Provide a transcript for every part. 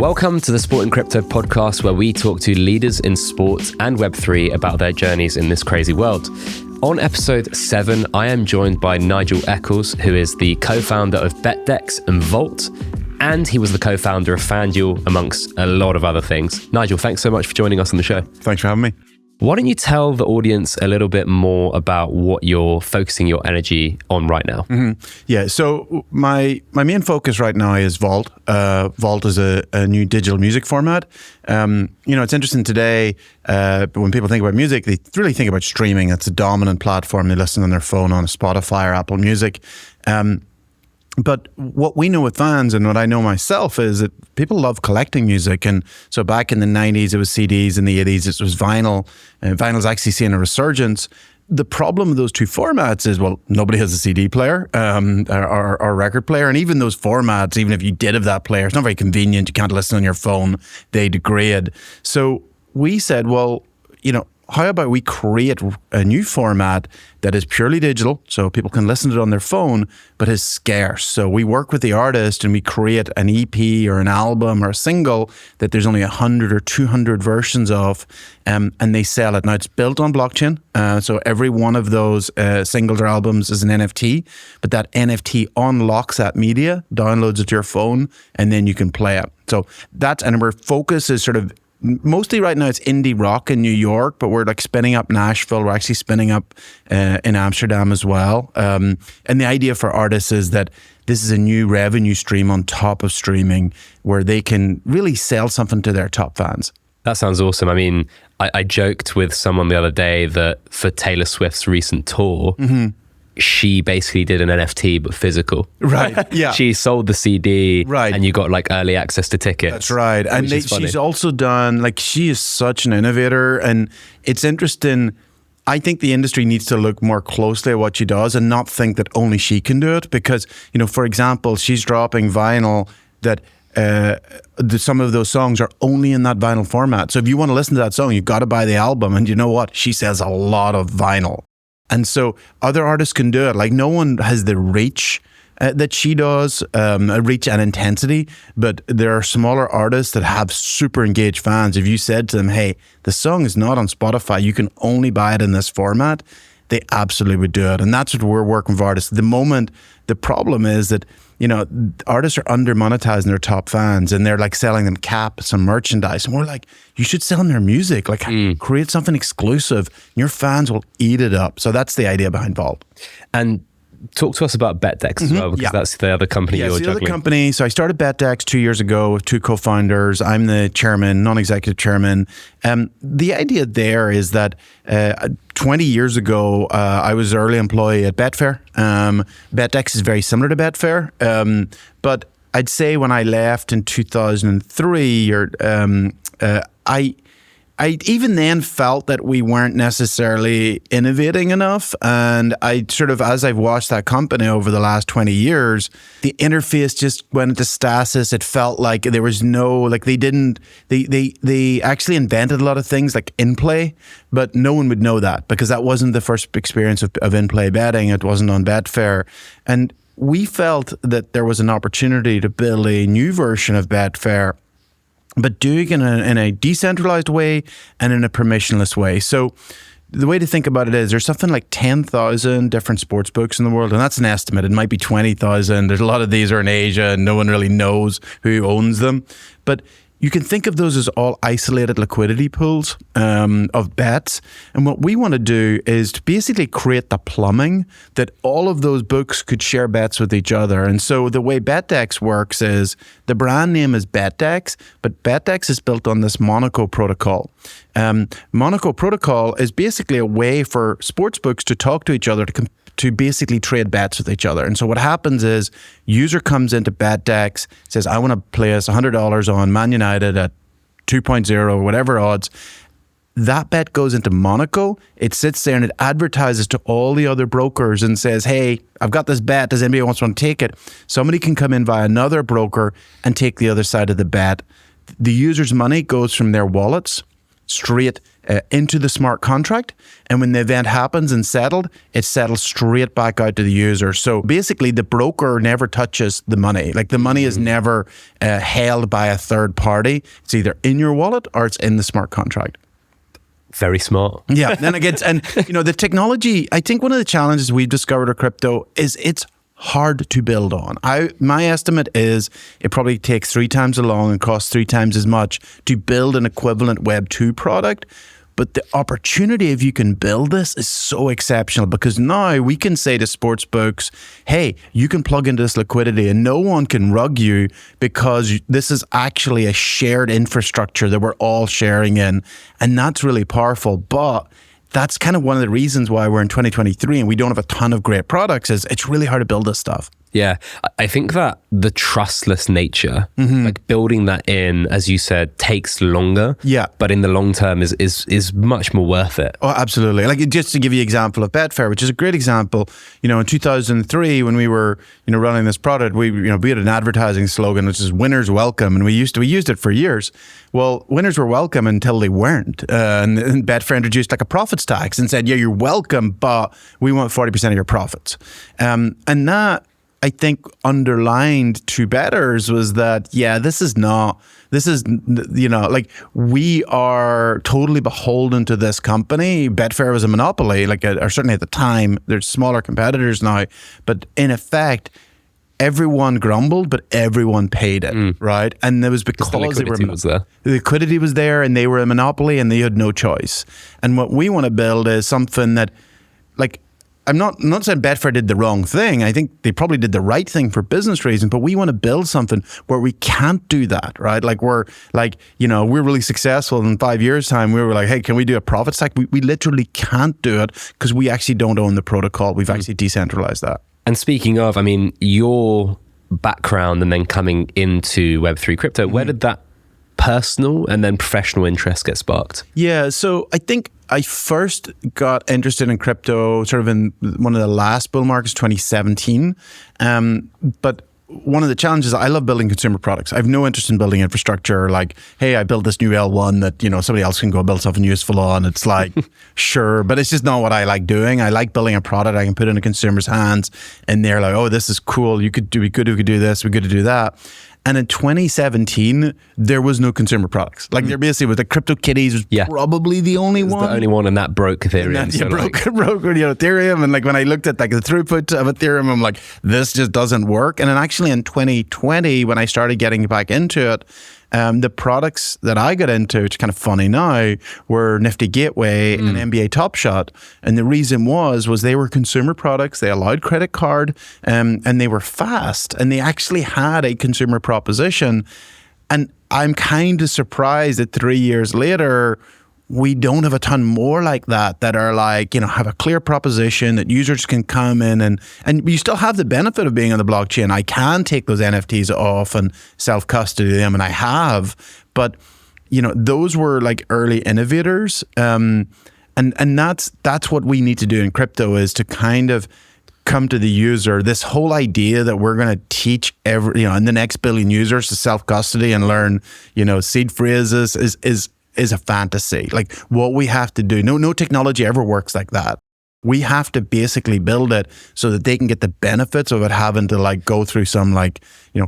Welcome to the Sport and Crypto podcast, where we talk to leaders in sports and Web3 about their journeys in this crazy world. On episode 7, I am joined by Nigel Eccles, who is the co-founder of BetDEX and Vault, and he was the co-founder of FanDuel, amongst a lot of other things. Nigel, thanks so much for joining us on the show. Thanks for having me. Why don't you tell the audience a little bit more about what you're focusing your energy on right now? Yeah, so my main focus right now is Vault. Vault is a new digital music format. It's interesting today, when people think about music, they really think about streaming. It's a dominant platform. They listen on their phone on Spotify or Apple Music. But what we know with fans and what I know myself is that people love collecting music. And so back in the 90s, it was CDs. In the 80s, it was vinyl. And vinyl's actually seeing a resurgence. The problem with those two formats is, well, nobody has a CD player or record player. And even those formats, even if you did have that player, it's not very convenient. You can't listen on your phone. They degrade. So we said, well, how about we create a new format that is purely digital, so people can listen to it on their phone, but is scarce. So we work with the artist and we create an EP or an album or a single that there's only 100 or 200 versions of, and they sell it. Now, it's built on blockchain, so every one of those singles or albums is an NFT, but that NFT unlocks that media, downloads it to your phone, and then you can play it. So and our focus is sort of mostly right now it's indie rock in New York, but we're like spinning up Nashville. We're actually spinning up in Amsterdam as well. And the idea for artists is that this is a new revenue stream on top of streaming where they can really sell something to their top fans. That sounds awesome. I mean, I joked with someone the other day that for Taylor Swift's recent tour, she basically did an NFT but physical. Right. Yeah. She sold the CD, right, and you got like early access to tickets. That's right. And she's also done, like, she is such an innovator, and it's interesting. I think the industry needs to look more closely at what she does and not think that only she can do it, because, for example, she's dropping vinyl that some of those songs are only in that vinyl format. So if you want to listen to that song, you've got to buy the album. And you know what? She sells a lot of vinyl. And so other artists can do it. Like, no one has the reach that she does, reach and intensity, but there are smaller artists that have super engaged fans. If you said to them, hey, the song is not on Spotify, you can only buy it in this format, they absolutely would do it. And that's what we're working with artists. At the moment, the problem is that, artists are under monetizing their top fans, and they're like selling them caps and merchandise. And we're like, you should sell them their music, like create something exclusive. Your fans will eat it up. So that's the idea behind Vault. And talk to us about BetDEX as well, because that's the other company you're juggling. The other company. So I started BetDEX 2 years ago with two co-founders. I'm the chairman, non-executive chairman. The idea there is that 20 years ago, I was an early employee at Betfair. BetDEX is very similar to Betfair, but I'd say when I left in 2003, I even then felt that we weren't necessarily innovating enough. And I sort of, as I've watched that company over the last 20 years, the interface just went into stasis. It felt like there was they actually invented a lot of things like in-play, but no one would know that because that wasn't the first experience of in-play betting. It wasn't on Betfair. And we felt that there was an opportunity to build a new version of Betfair, but doing it in a decentralized way and in a permissionless way. So the way to think about it is there's something like 10,000 different sports books in the world, and that's an estimate. It might be 20,000. There's a lot of these are in Asia, and no one really knows who owns them. But you can think of those as all isolated liquidity pools of bets. And what we want to do is to basically create the plumbing that all of those books could share bets with each other. And so the way BetDEX works is the brand name is BetDEX, but BetDEX is built on this Monaco protocol. Monaco protocol is basically a way for sportsbooks to talk to each other to basically trade bets with each other. And so what happens is user comes into BetDEX, says, I want to place $100 on Man United at 2.0 or whatever odds. That bet goes into Monaco. It sits there and it advertises to all the other brokers and says, hey, I've got this bet. Does anybody want to take it? Somebody can come in via another broker and take the other side of the bet. The user's money goes from their wallets straight into the smart contract. And when the event happens and settled, it settles straight back out to the user. So basically, the broker never touches the money. Like the money is never held by a third party. It's either in your wallet or it's in the smart contract. Very smart. Yeah. Then again, and the technology, I think one of the challenges we've discovered with crypto is it's hard to build on. My estimate is it probably takes 3 times as long and costs 3 times as much to build an equivalent Web2 product. But the opportunity, if you can build this, is so exceptional, because now we can say to sports books, hey, you can plug into this liquidity and no one can rug you, because this is actually a shared infrastructure that we're all sharing in. And that's really powerful. But that's kind of one of the reasons why we're in 2023 and we don't have a ton of great products, is it's really hard to build this stuff. Yeah, I think that the trustless nature, like building that in, as you said, takes longer. Yeah. But in the long term is much more worth it. Oh, absolutely. Like, just to give you an example of Betfair, which is a great example, in 2003, when we were, running this product, we had an advertising slogan, which is "Winners Welcome," and we used it for years. Well, winners were welcome until they weren't. And Betfair introduced like a profits tax and said, yeah, you're welcome, but we want 40% of your profits. And that, I think, underlined to bettors was that, we are totally beholden to this company. Betfair was a monopoly, or certainly at the time. There's smaller competitors now, but in effect, everyone grumbled, but everyone paid it, right? And it was because the liquidity was there. The liquidity was there, and they were a monopoly, and they had no choice. And what we want to build is something that, I'm not saying Betfair did the wrong thing. I think they probably did the right thing for business reasons, but we want to build something where we can't do that, right? We're really successful, in 5 years' time, we were like, hey, can we do a profit stack? We literally can't do it because we actually don't own the protocol. We've actually decentralized that. And speaking of, your background and then coming into Web3 crypto, where did that personal and then professional interest get sparked? Yeah, so I think I first got interested in crypto sort of in one of the last bull markets, 2017. But one of the challenges, I love building consumer products. I have no interest in building infrastructure. Like, hey, I built this new L1 that, somebody else can go build something useful on. It's like, sure, but it's just not what I like doing. I like building a product I can put in a consumer's hands, and they're like, oh, this is cool. We could do this. We could do that. And in 2017, there was no consumer products. There basically was the CryptoKitties was probably the only one. The only one, and that broke Ethereum. Broke Ethereum. And when I looked at the throughput of Ethereum, I'm like, this just doesn't work. And then actually in 2020, when I started getting back into it, the products that I got into, which is kind of funny now, were Nifty Gateway and NBA Top Shot. And the reason was they were consumer products. They allowed credit card, and they were fast. And they actually had a consumer proposition. And I'm kind of surprised that 3 years later, we don't have a ton more like that are have a clear proposition that users can come in and you still have the benefit of being on the blockchain. I can take those NFTs off and self-custody them, and I have, but those were early innovators. And that's what we need to do in crypto, is to kind of come to the user. This whole idea that we're going to teach in the next billion users to self-custody and learn, seed phrases is a fantasy. What we have to do, no technology ever works like that. We have to basically build it so that they can get the benefits of it having to go through some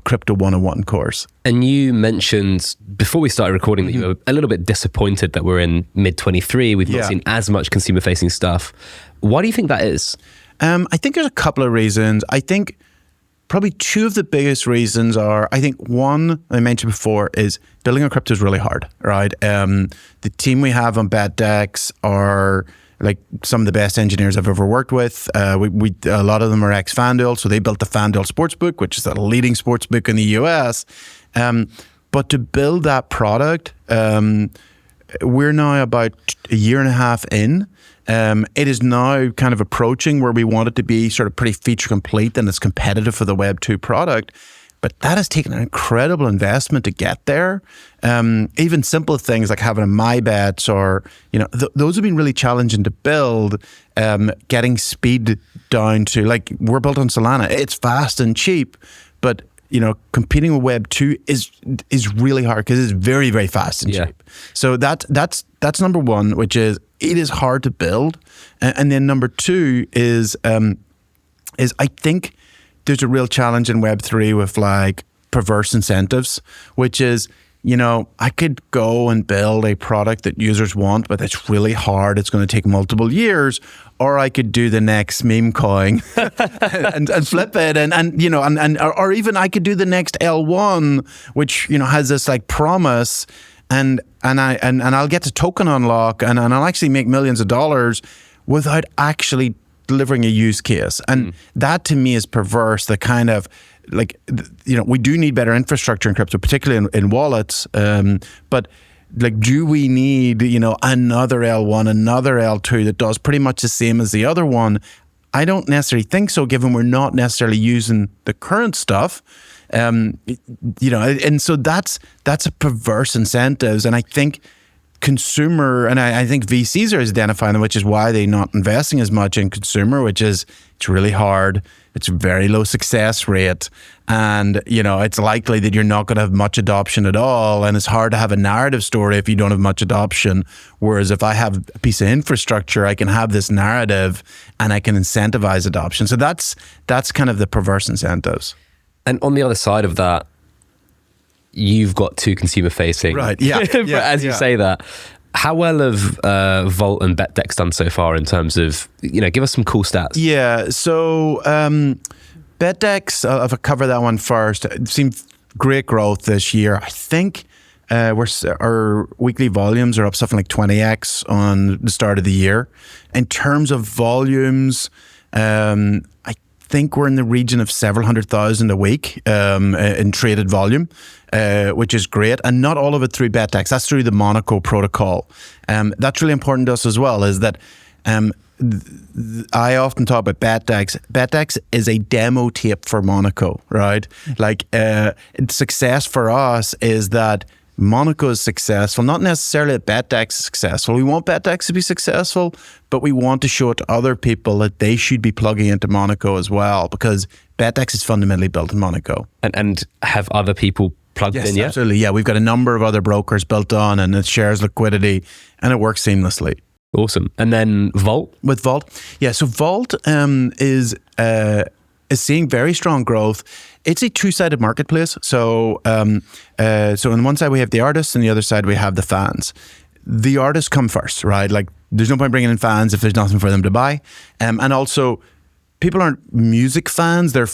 crypto 101 course. And you mentioned before we started recording that you were a little bit disappointed that we're in mid 23. We've not seen as much consumer facing stuff. Why do you think that is? I think there's a couple of reasons. I think probably two of the biggest reasons are, I think one I mentioned before is building on crypto is really hard, right? The team we have on BetDEX are some of the best engineers I've ever worked with. We a lot of them are ex-FanDuel, so they built the FanDuel Sportsbook, which is the leading sportsbook in the US. But to build that product, we're now about a year and a half in. It is now kind of approaching where we want it to be sort of pretty feature complete and it's competitive for the Web2 product. But that has taken an incredible investment to get there. Even simple things like having a my bets or, those have been really challenging to build. Getting speed down to, we're built on Solana. It's fast and cheap, but competing with Web 2 is really hard because it's very, very fast and cheap. So that's number one, which is it is hard to build. And then number two is I think there's a real challenge in Web 3 with like perverse incentives, which is, I could go and build a product that users want, but it's really hard. It's going to take multiple years. Or I could do the next meme coin and flip it, or even I could do the next L1, which has this like promise, and I'll get to token unlock, and I'll actually make millions of dollars without actually delivering a use case. And that to me is perverse. The kind of like, we do need better infrastructure in crypto, particularly in wallets. But like, do we need, another L1, another L2 that does pretty much the same as the other one? I don't necessarily think so, given we're not necessarily using the current stuff. And so that's a perverse incentives. And I think consumer, and I think VCs are identifying them, which is why they're not investing as much in consumer, which is it's really hard. It's a very low success rate. And, it's likely that you're not going to have much adoption at all. And it's hard to have a narrative story if you don't have much adoption. Whereas if I have a piece of infrastructure, I can have this narrative and I can incentivize adoption. So that's kind of the perverse incentives. And on the other side of that, you've got two consumer facing. Right, yeah. As you say that. How well have Vault and BetDEX done so far in terms of, give us some cool stats? Yeah, so BetDEX, I'll cover that one first. It seemed great growth this year. I think our weekly volumes are up something like 20x on the start of the year. In terms of volumes, I think we're in the region of several 100,000 a week in traded volume, which is great. And not all of it through BetDEX. That's through the Monaco protocol. That's really important to us as well, is that I often talk about BetDEX. BetDEX is a demo tape for Monaco, right? Like success for us is that Monaco is successful, not necessarily that BetDEX is successful. We want BetDEX to be successful, but we want to show it to other people that they should be plugging into Monaco as well, because BetDEX is fundamentally built in Monaco. And have other people plugged in yet? Absolutely. Yeah, we've got a number of other brokers built on, and it shares liquidity and it works seamlessly. Awesome. And then Vault? With Vault? Yeah, so Vault is seeing very strong growth. It's a two-sided marketplace. So on one side we have the artists, and the other side we have the fans. The artists come first, right? Like, there's no point bringing in fans if there's nothing for them to buy. And also, people aren't music fans. I'm a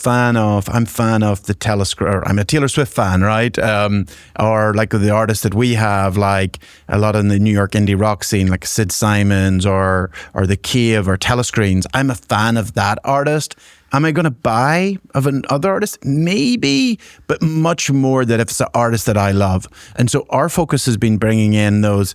Taylor Swift fan, right? Or like the artists that we have, like a lot in the New York indie rock scene, like Sid Simons or The Cave or Telescreens. I'm a fan of that artist. Am I going to buy of another artist? Maybe, but much more that if it's an artist that I love. And so our focus has been bringing in those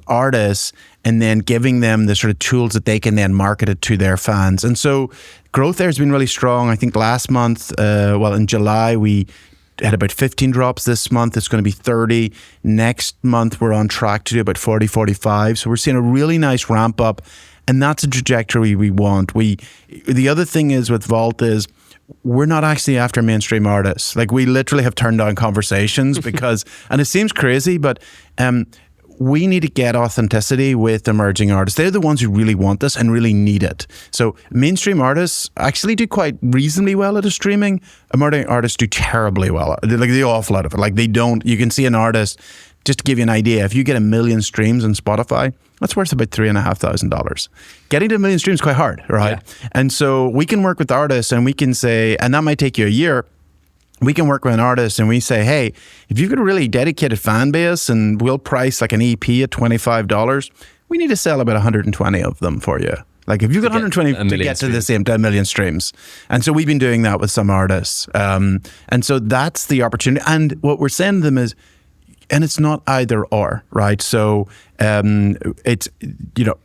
artists and then giving them the sort of tools that they can then market it to their fans. And so growth there has been really strong. I think last month, in July, we had about 15 drops. This month it's going to be 30. Next month we're on track to do about 40, 45. So we're seeing a really nice ramp up. And that's a trajectory we want. The other thing is with Vault is we're not actually after mainstream artists. Like, we literally have turned down conversations because, and it seems crazy, but we need to get authenticity with emerging artists. They're the ones who really want this and really need it. So mainstream artists actually do quite reasonably well at streaming. Emerging artists do terribly well. Like, the awful out of it. Like, they don't, you can see an artist, just to give you an idea, if you get 1 million streams on Spotify, that's worth about $3,500. Getting to 1 million streams is quite hard, right? Yeah. And so we can work with artists and we can say, and that might take you a year, we can work with an artist and we say, hey, if you've got a really dedicated fan base and we'll price like an EP at $25, we need to sell about 120 of them for you. Like, if you've got 120 to get to the same 10 million streams. And so we've been doing that with some artists. And so that's the opportunity. And what we're saying to them is, and it's not either or, right? So it's,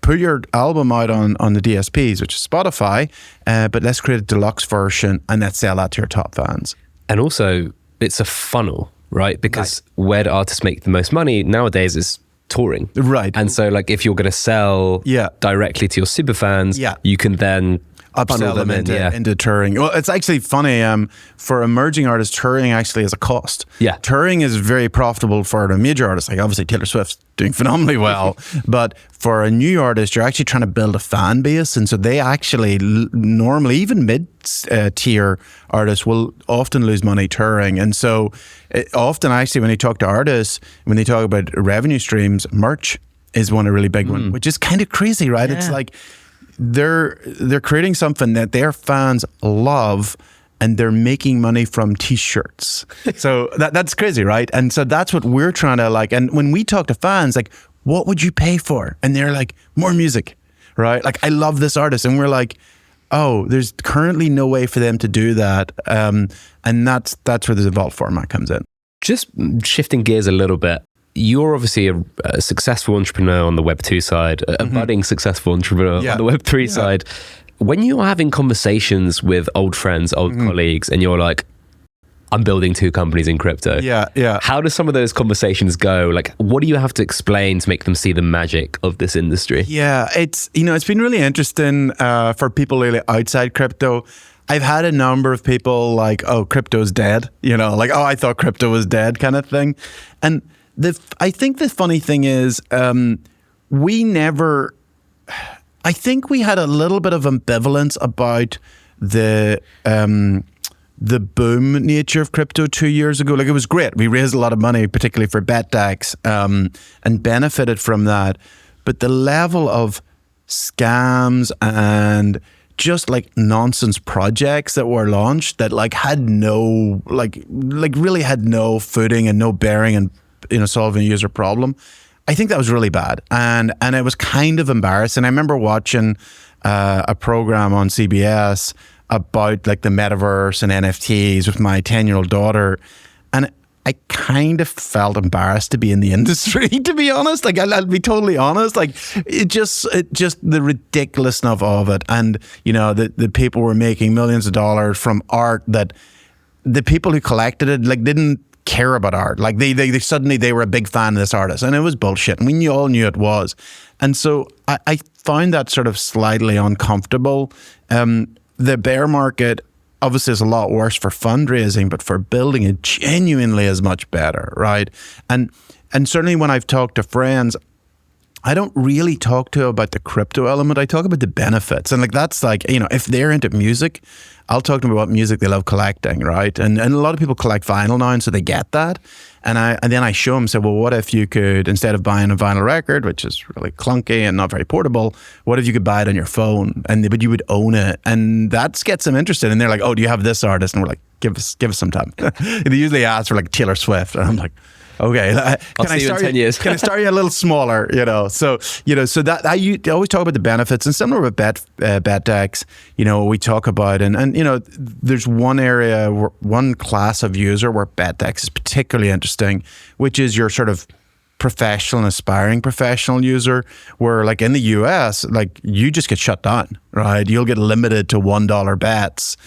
put your album out on the DSPs, which is Spotify, but let's create a deluxe version and let's sell that to your top fans. And also, it's a funnel, right? Because where do artists make the most money nowadays is touring. Right. And so, like, if you're going to sell directly to your super fans, you can then upsell them into touring. Well, it's actually funny. For emerging artists, touring actually is a cost. Yeah. Touring is very profitable for the major artists. Like obviously Taylor Swift's doing phenomenally well, but for a new artist, you're actually trying to build a fan base. And so they actually normally, even mid-tier artists will often lose money touring. And so often actually when you talk to artists, when they talk about revenue streams, merch is one a really big one, which is kind of crazy, right? Yeah. It's like they're creating something that their fans love, and they're making money from T-shirts. So that's crazy, right? And so that's what we're trying to like. And when we talk to fans, like, what would you pay for? And they're like, more music, right? Like, I love this artist, and we're like, oh, there's currently no way for them to do that, and that's where the Vault format comes in. Just shifting gears a little bit. You're obviously a successful entrepreneur on the Web2 side, a budding successful entrepreneur on the Web3 side. When you're having conversations with old friends, old colleagues, and you're like, I'm building 2 companies in crypto. Yeah. How do some of those conversations go? Like, what do you have to explain to make them see the magic of this industry? Yeah, it's been really interesting for people really outside crypto. I've had a number of people like, oh, crypto's dead. Like, oh, I thought crypto was dead kind of thing. And I think the funny thing is I think we had a little bit of ambivalence about the boom nature of crypto 2 years ago. Like, it was great. We raised a lot of money, particularly for BetDEX, and benefited from that. But the level of scams and just like nonsense projects that were launched that like had no really had no footing and no bearing and solving a user problem, I think that was really bad, and it was kind of embarrassing. I remember watching a program on CBS about like the metaverse and NFTs with my 10-year-old daughter, and I kind of felt embarrassed to be in the industry, to be honest. Like, I'll be totally honest. Like, it just the ridiculousness of it, and the people were making millions of dollars from art that the people who collected it like didn't care about art. Like they suddenly they were a big fan of this artist, and it was bullshit, and we all knew it was. And so I found that sort of slightly uncomfortable. The bear market obviously is a lot worse for fundraising, but for building it genuinely is much better, right? And certainly when I've talked to friends, I don't really talk to about the crypto element. I talk about the benefits. And like, that's like, if they're into music, I'll talk to them about music they love collecting, right? And a lot of people collect vinyl now, and so they get that. And then I show them, say, well, what if you could, instead of buying a vinyl record, which is really clunky and not very portable, what if you could buy it on your phone, but you would own it? And that gets them interested. And they're like, oh, do you have this artist? And we're like, give us some time. They usually ask for like Taylor Swift. And I'm like, okay, I'll see you in 10 years. Can I start you a little smaller? So that I always talk about the benefits, and similar with BetDEX, we talk about, and there's one area, one class of user where BetDEX is particularly interesting, which is your sort of professional and aspiring professional user, where like in the US, like you just get shut down, right? You'll get limited to $1 bets.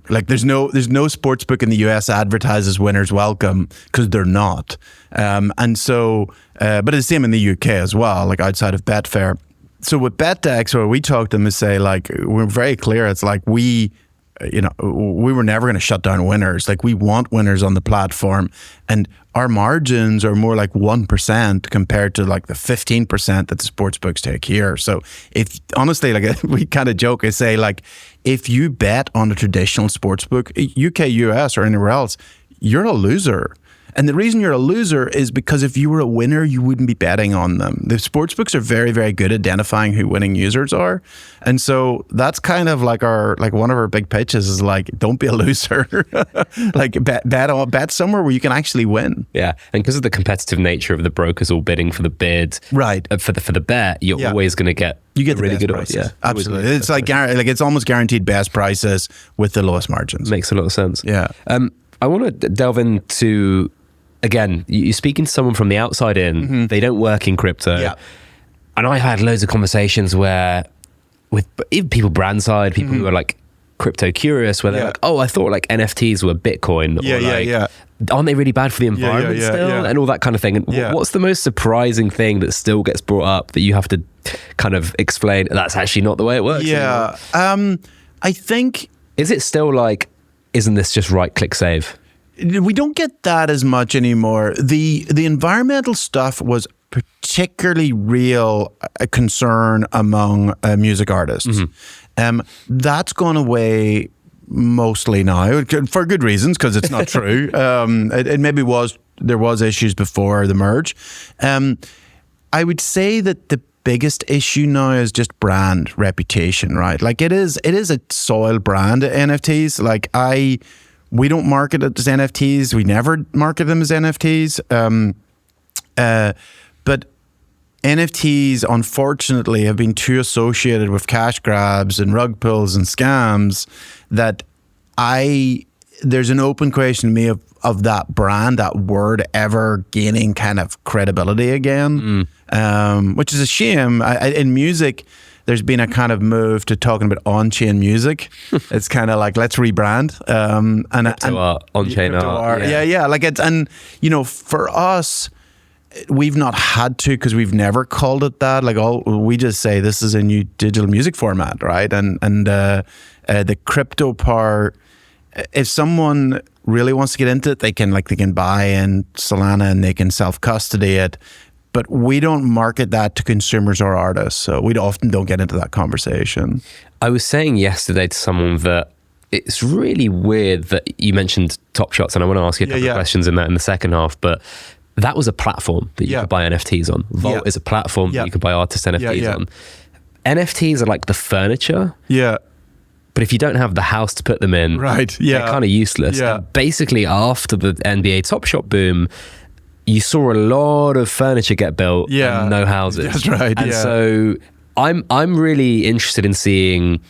Like there's no sports book in the US advertises winners welcome, because they're not. And so, but it's the same in the UK as well, like outside of Betfair. So with BetDEX, what we talk to them is say, like, we're very clear. It's like we were never going to shut down winners. Like, we want winners on the platform, and our margins are more like 1% compared to like the 15% that the sports books take here. So if honestly, like we kind of joke and say, like, if you bet on a traditional sports book, UK, US, or anywhere else, you're a loser. And the reason you're a loser is because if you were a winner, you wouldn't be betting on them. The sports books are very, very good at identifying who winning users are. And so that's kind of like one of our big pitches is like, don't be a loser. Like bet somewhere where you can actually win. Yeah. And because of the competitive nature of the brokers all bidding for the bid, right, for the bet, you're always going to get really good prices. Yeah, absolutely. It's like it's almost guaranteed best prices with the lowest margins. Makes a lot of sense. Yeah. I want to delve into, again, you're speaking to someone from the outside in, Mm-hmm. they don't work in crypto. Yeah. And I've had loads of conversations where, with even people brand side, people Mm-hmm. who are like crypto curious, where they're like, oh, I thought like NFTs were Bitcoin. Or aren't they really bad for the environment still? And all that kind of thing. And what's the most surprising thing that still gets brought up that you have to kind of explain that's actually not the way it works. Yeah. I think... Is it still like, isn't this just right-click save? We don't get that as much anymore. The environmental stuff was particularly real a concern among music artists. That's gone away mostly now for good reasons, because it's not true. It maybe there was issues before the merge. I would say that the biggest issue now is just brand reputation, right? Like it is a soiled brand, NFTs. Like we don't market it as NFTs. We never market them as NFTs. But NFTs, unfortunately, have been too associated with cash grabs and rug pulls and scams that there's an open question to me of that brand, that word ever gaining kind of credibility again, which is a shame. In music, there's been a kind of move to talking about on-chain music. It's kind of like, let's rebrand. On-chain art. Yeah. Like for us, we've not had to, because we've never called it that. Like we just say this is a new digital music format, right? And the crypto part, if someone really wants to get into it, they can buy in Solana and they can self-custody it. But we don't market that to consumers or artists, so we often don't get into that conversation. I was saying yesterday to someone that it's really weird that you mentioned Top Shots, and I want to ask you a couple of questions in the second half, but that was a platform that you could buy NFTs on. Vault is a platform that you could buy artist NFTs on. NFTs are like the furniture. Yeah. But if you don't have the house to put them in, they're kind of useless. Yeah. And basically, after the NBA Top Shot boom, you saw a lot of furniture get built and no houses. That's right. And so I'm really interested in seeing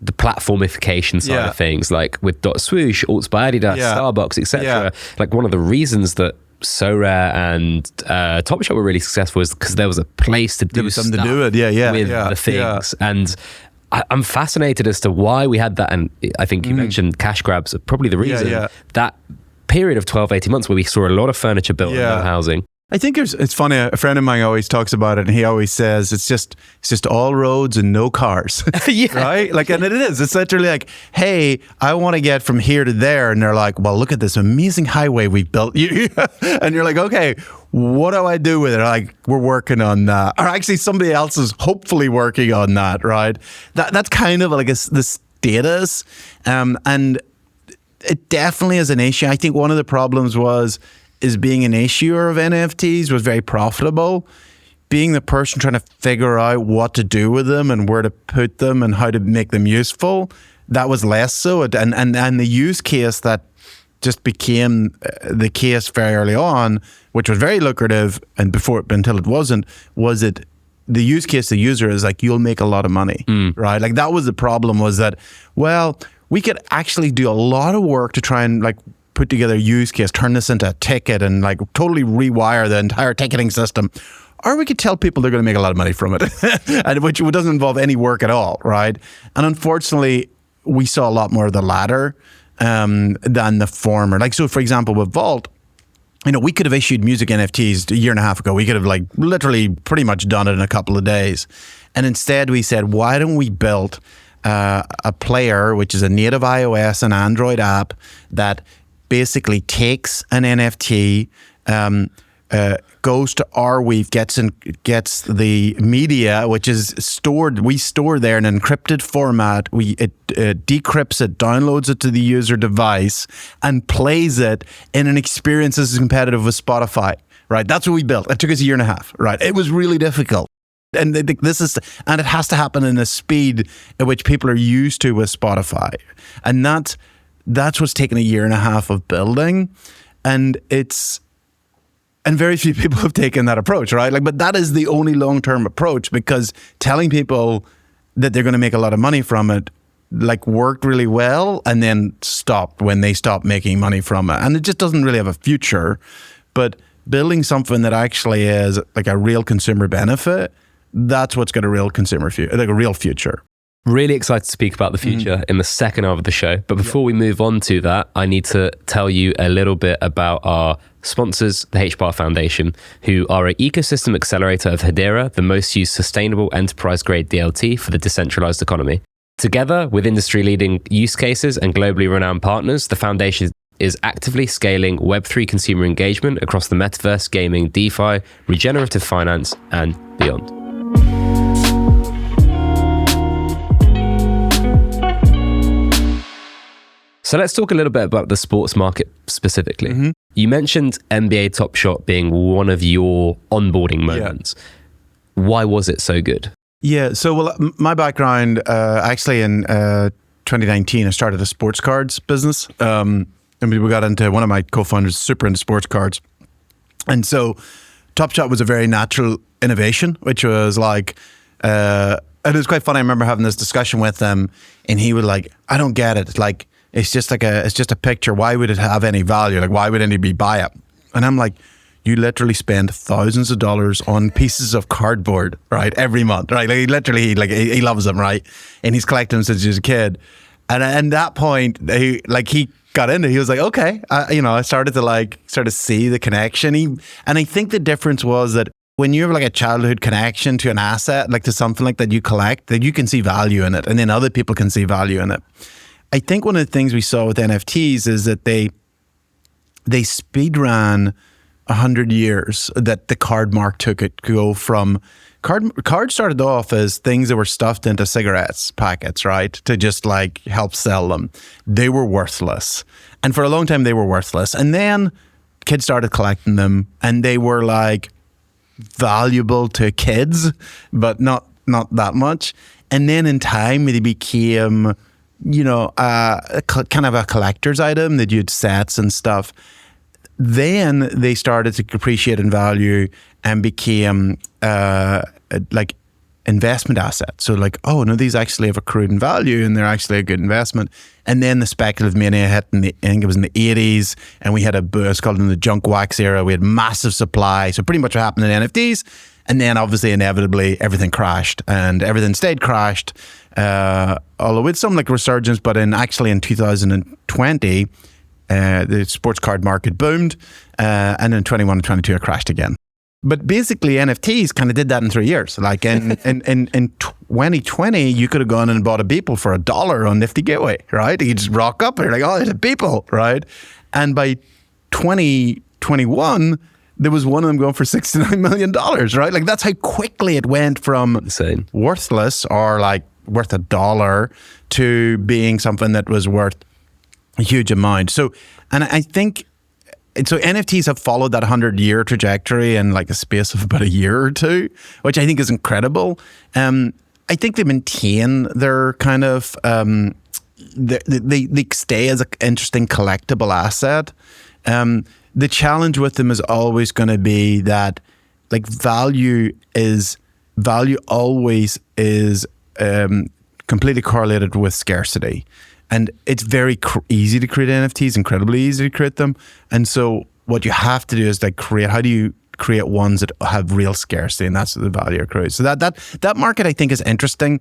the platformification side of things, like with .swoosh, Alts by Adidas, Starbucks, etc. Yeah. Like one of the reasons that So Rare and Top Shot were really successful is because there was a place to do something stuff to do it. with the things. And I'm fascinated as to why we had that. And I think you mentioned cash grabs are probably the reason. That period of 12, 18 months where we saw a lot of furniture built and no housing. I think it's funny. A friend of mine always talks about it, and he always says it's just all roads and no cars, right? Like, and it is. It's literally like, hey, I want to get from here to there, and they're like, well, look at this amazing highway we built, and you're like, okay, what do I do with it? Like, we're working on that, or actually, somebody else is hopefully working on that, right? That's kind of like the status, and it definitely is an issue. I think one of the problems is being an issuer of NFTs was very profitable. Being the person trying to figure out what to do with them and where to put them and how to make them useful, that was less so. And the use case that just became the case very early on, which was very lucrative, and until it wasn't, was it the use case the user is like, you'll make a lot of money, right? Like that was the problem, was that, well, we could actually do a lot of work to try and like put together a use case, turn this into a ticket and like totally rewire the entire ticketing system. Or we could tell people they're going to make a lot of money from it, and which doesn't involve any work at all, right? And unfortunately, we saw a lot more of the latter than the former. Like, so for example, with Vault, we could have issued music NFTs a year and a half ago. We could have like literally pretty much done it in a couple of days. And instead we said, why don't we build a player, which is a native iOS and Android app that basically takes an NFT, goes to Arweave, gets the media, which is stored. We store there in an encrypted format. It decrypts it, downloads it to the user device, and plays it in an experience that's competitive with Spotify. Right, that's what we built. It took us a year and a half. Right, it was really difficult. And it has to happen in a speed at which people are used to with Spotify, and that's what's taken a year and a half of building, and very few people have taken that approach, right? Like, but that is the only long-term approach, because telling people that they're going to make a lot of money from it, like, worked really well, and then stopped when they stopped making money from it, and it just doesn't really have a future. But building something that actually is like a real consumer benefit, that's what's got a real consumer future, like a real future. Really excited to speak about the future in the second half of the show. But before we move on to that, I need to tell you a little bit about our sponsors, the HBAR Foundation, who are an ecosystem accelerator of Hedera, the most used sustainable enterprise-grade DLT for the decentralized economy. Together with industry-leading use cases and globally renowned partners, the foundation is actively scaling Web3 consumer engagement across the metaverse, gaming, DeFi, regenerative finance, and beyond. So let's talk a little bit about the sports market specifically. You mentioned NBA Top Shot being one of your onboarding moments. Why was it so good? Yeah, so my background, actually in 2019, I started a sports cards business. And we got into, one of my co-founders super into sports cards. And so Top Shot was a very natural innovation, which was like, and it was quite funny. I remember having this discussion with him and he was like, I don't get it. Like, it's just a picture. Why would it have any value? Like, why would anybody buy it? And I'm like, you literally spend thousands of dollars on pieces of cardboard, right? Every month, right? Like, he loves them, right? And he's collected them since he was a kid. And at that point, he got into it. He was like, okay. I started to see the connection. And I think the difference was that when you have like a childhood connection to an asset, like to something like that you collect, that you can see value in it. And then other people can see value in it. I think one of the things we saw with NFTs is that they speed ran 100 years that the card mark took it to go from cards started off as things that were stuffed into cigarettes packets, right? To just like help sell them. They were worthless. And for a long time they were worthless. And then kids started collecting them and they were like valuable to kids, but not that much. And then in time they became kind of a collector's item that you'd sets and stuff. Then they started to appreciate in value and became like investment assets. So like, oh no, these actually have accrued in value and they're actually a good investment. And then the speculative mania hit I think it was in the 80s, and we had it's called in the junk wax era. We had massive supply. So pretty much what happened in NFTs. And then obviously inevitably everything crashed and everything stayed crashed. Although with some like resurgence, but in 2020, the sports card market boomed, and then 21 and 22 it crashed again. But basically NFTs kind of did that in 3 years. Like in 2020, you could have gone and bought a Beeple for $1 on Nifty Gateway, right? You just rock up and you're like, oh, it's a Beeple, right? And by 2021, there was one of them going for $69 million, right? Like that's how quickly it went from insane, worthless or like worth $1 to being something that was worth a huge amount. So, and I think, so NFTs have followed that 100-year trajectory in like a space of about a year or two, which I think is incredible. I think they maintain their kind of, they stay as an interesting collectible asset. The challenge with them is always going to be that like value always is completely correlated with scarcity. And it's very easy to create NFTs, incredibly easy to create them. And so what you have to do is like how do you create ones that have real scarcity? And that's the value accrues. So that market I think is interesting.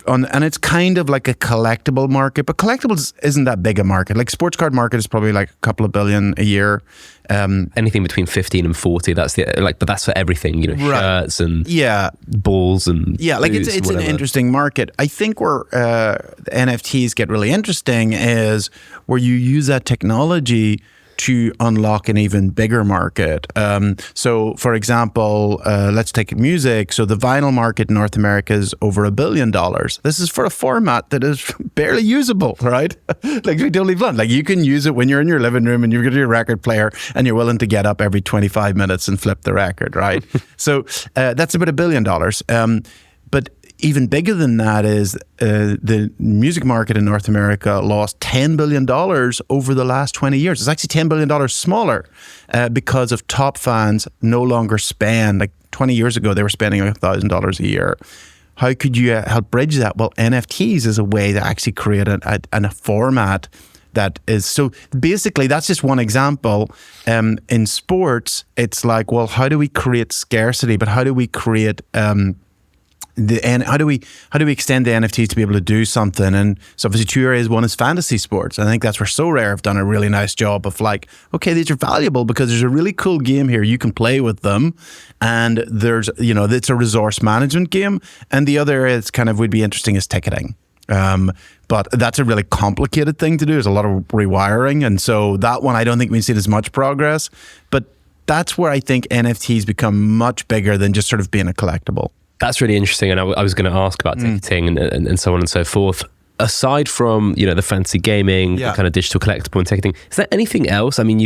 And it's kind of like a collectible market, but collectibles isn't that big a market. Like sports card market is probably like a couple of billion a year. Anything between 15 and 40. That's but that's for everything, right. Shirts and balls and like boots, it's whatever. An interesting market. I think where NFTs get really interesting is where you use that technology to unlock an even bigger market. So for example, let's take music. So the vinyl market in North America is over $1 billion. This is for a format that is barely usable, right? Like to be totally blunt, like you can use it when you're in your living room and you've got your record player and you're willing to get up every 25 minutes and flip the record, right? So that's about $1 billion. But even bigger than that is the music market in North America lost $10 billion over the last 20 years. It's actually $10 billion smaller because of top fans no longer spend, like 20 years ago, they were spending $1,000 a year. How could you help bridge that? Well, NFTs is a way to actually create a format that is, so basically that's just one example. In sports, it's like, well, how do we create scarcity, but how do we create and how do we extend the NFTs to be able to do something? And so obviously 2 areas. One is fantasy sports. I think that's where So Rare have done a really nice job of like, okay, these are valuable because there's a really cool game here. You can play with them, and there's it's a resource management game. And the other area that's kind of would be interesting is ticketing. But that's a really complicated thing to do. There's a lot of rewiring, and so that one I don't think we've seen as much progress. But that's where I think NFTs become much bigger than just sort of being a collectible. That's really interesting, and I was going to ask about ticketing and so on and so forth. Aside from the fantasy gaming, the kind of digital collectible and ticketing, is there anything else? I mean,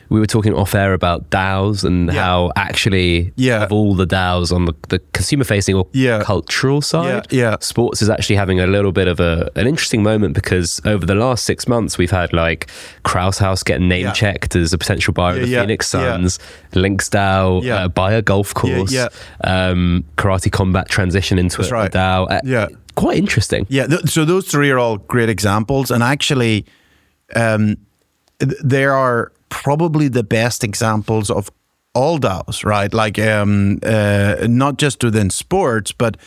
we were talking off air about DAOs and how actually of all the DAOs on the consumer facing or cultural side, sports is actually having a little bit of an interesting moment, because over the last 6 months we've had like Kraus House get name checked as a potential buyer of the Phoenix Suns, Lynx DAO buy a golf course, Karate Combat transition into a DAO. Quite interesting. Yeah, so those 3 are all great examples, and actually they are probably the best examples of all DAOs, right? Like not just within sports, but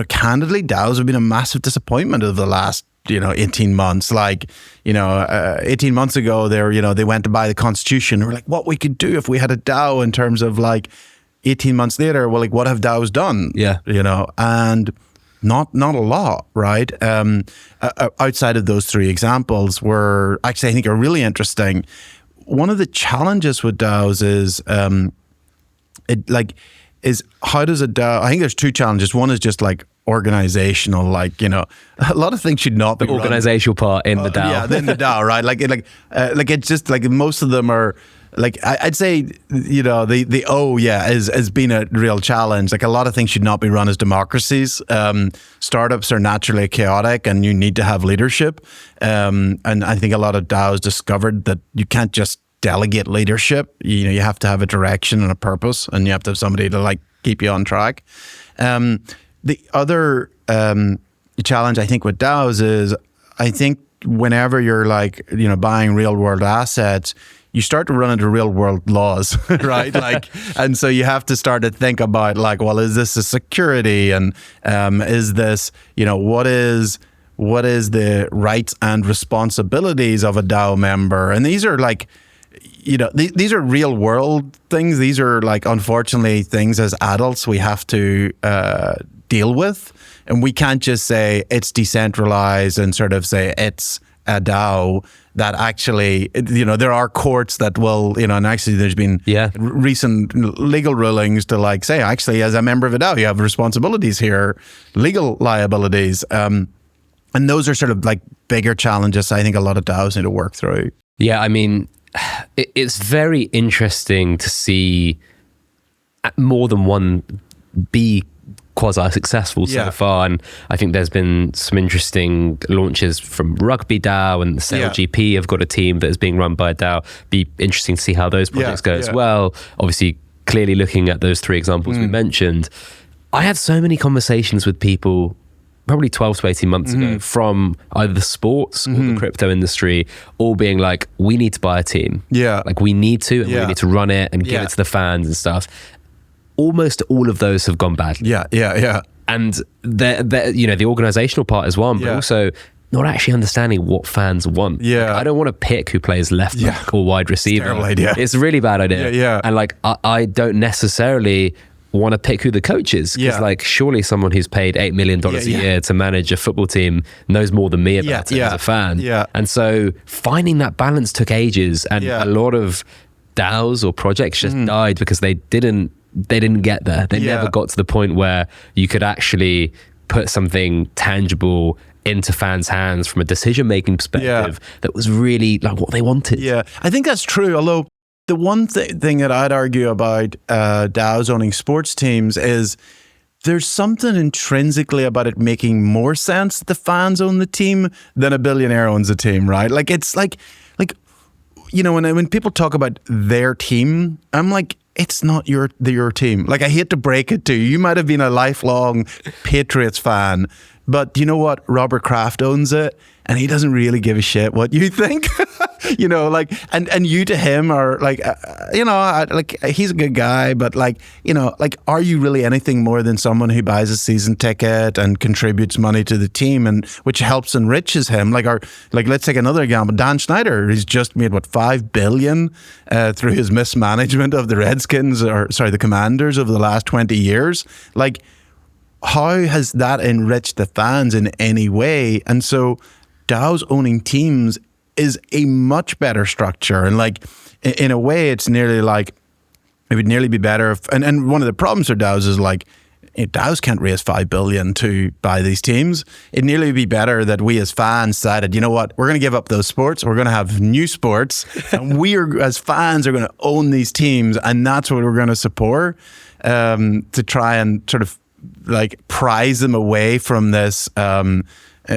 candidly, DAOs have been a massive disappointment over the last 18 months. Like 18 months ago, they went to buy the Constitution. We're like, what we could do if we had a DAO, in terms of like 18 months later, well, like, what have DAOs done? Yeah. And not a lot, right? Outside of those 3 examples were actually, I think, are really interesting. One of the challenges with DAOs is, how does a DAO, I think there's 2 challenges. One is just like organizational, like, a lot of things should not be the organizational part in the DAO. Yeah, in the DAO, right? Like it's just like most of them are, like, I'd say, the O, has been a real challenge. Like, a lot of things should not be run as democracies. Startups are naturally chaotic, and you need to have leadership. And I think a lot of DAOs discovered that you can't just delegate leadership. You have to have a direction and a purpose, and you have to have somebody to like keep you on track. The other challenge I think with DAOs is, I think whenever you're like buying real world assets, you start to run into real world laws, right? Like, and so you have to start to think about like, well, is this a security, and is this, what is the rights and responsibilities of a DAO member? And these are like, these are real world things. These are like, unfortunately, things as adults we have to deal with, and we can't just say it's decentralized and sort of say it's a DAO. That actually, there are courts that will, and actually there's been recent legal rulings to like say, actually, as a member of a DAO, you have responsibilities here, legal liabilities. And those are sort of like bigger challenges I think a lot of DAOs need to work through. Yeah, I mean, it's very interesting to see more than one be quasi-successful so far, and I think there's been some interesting launches from Rugby DAO, and the SailGP have got a team that is being run by a DAO. Be interesting to see how those projects go as well. Obviously, clearly looking at those 3 examples we mentioned, I had so many conversations with people probably 12 to 18 months ago from either the sports or the crypto industry, all being like, we need to buy a team. Yeah. Like, we need to, and we need to run it and give it to the fans and stuff. Almost all of those have gone badly. Yeah. And the organizational part is one, but also not actually understanding what fans want. Yeah. Like, I don't want to pick who plays left back or wide receiver. It's a terrible idea. It's a really bad idea. Yeah. And like, I don't necessarily want to pick who the coach is, because like, surely someone who's paid $8 million a year to manage a football team knows more than me about it as a fan. Yeah. And so finding that balance took ages, and a lot of DAOs or projects just died because they didn't get there. They never got to the point where you could actually put something tangible into fans' hands from a decision-making perspective that was really like what they wanted. Yeah, I think that's true. Although the one thing that I'd argue about DAOs owning sports teams is there's something intrinsically about it making more sense that the fans own the team than a billionaire owns a team, right? Like, it's like when people talk about their team, I'm like, it's not your team. Like, I hate to break it to you. You might have been a lifelong Patriots fan, but you know what? Robert Kraft owns it, and he doesn't really give a shit what you think. You know, like, and you to him are like, you know, like, he's a good guy, but like, you know, like, are you really anything more than someone who buys a season ticket and contributes money to the team, and which helps enriches him? Like, let's take another example. Dan Snyder, he's just made what, $5 billion through his mismanagement of the Redskins, or sorry, the Commanders, over the last 20 years. Like, how has that enriched the fans in any way? And so DAOs owning teams is a much better structure. And like, in a way, it's nearly like, it would nearly be better if, and one of the problems for DAOs is like, DAOs can't raise $5 billion to buy these teams. It'd nearly be better that we as fans decided, you know what, we're going to give up those sports. We're going to have new sports, and we are, as fans, are going to own these teams, and that's what we're going to support, to try and sort of like prize them away from this,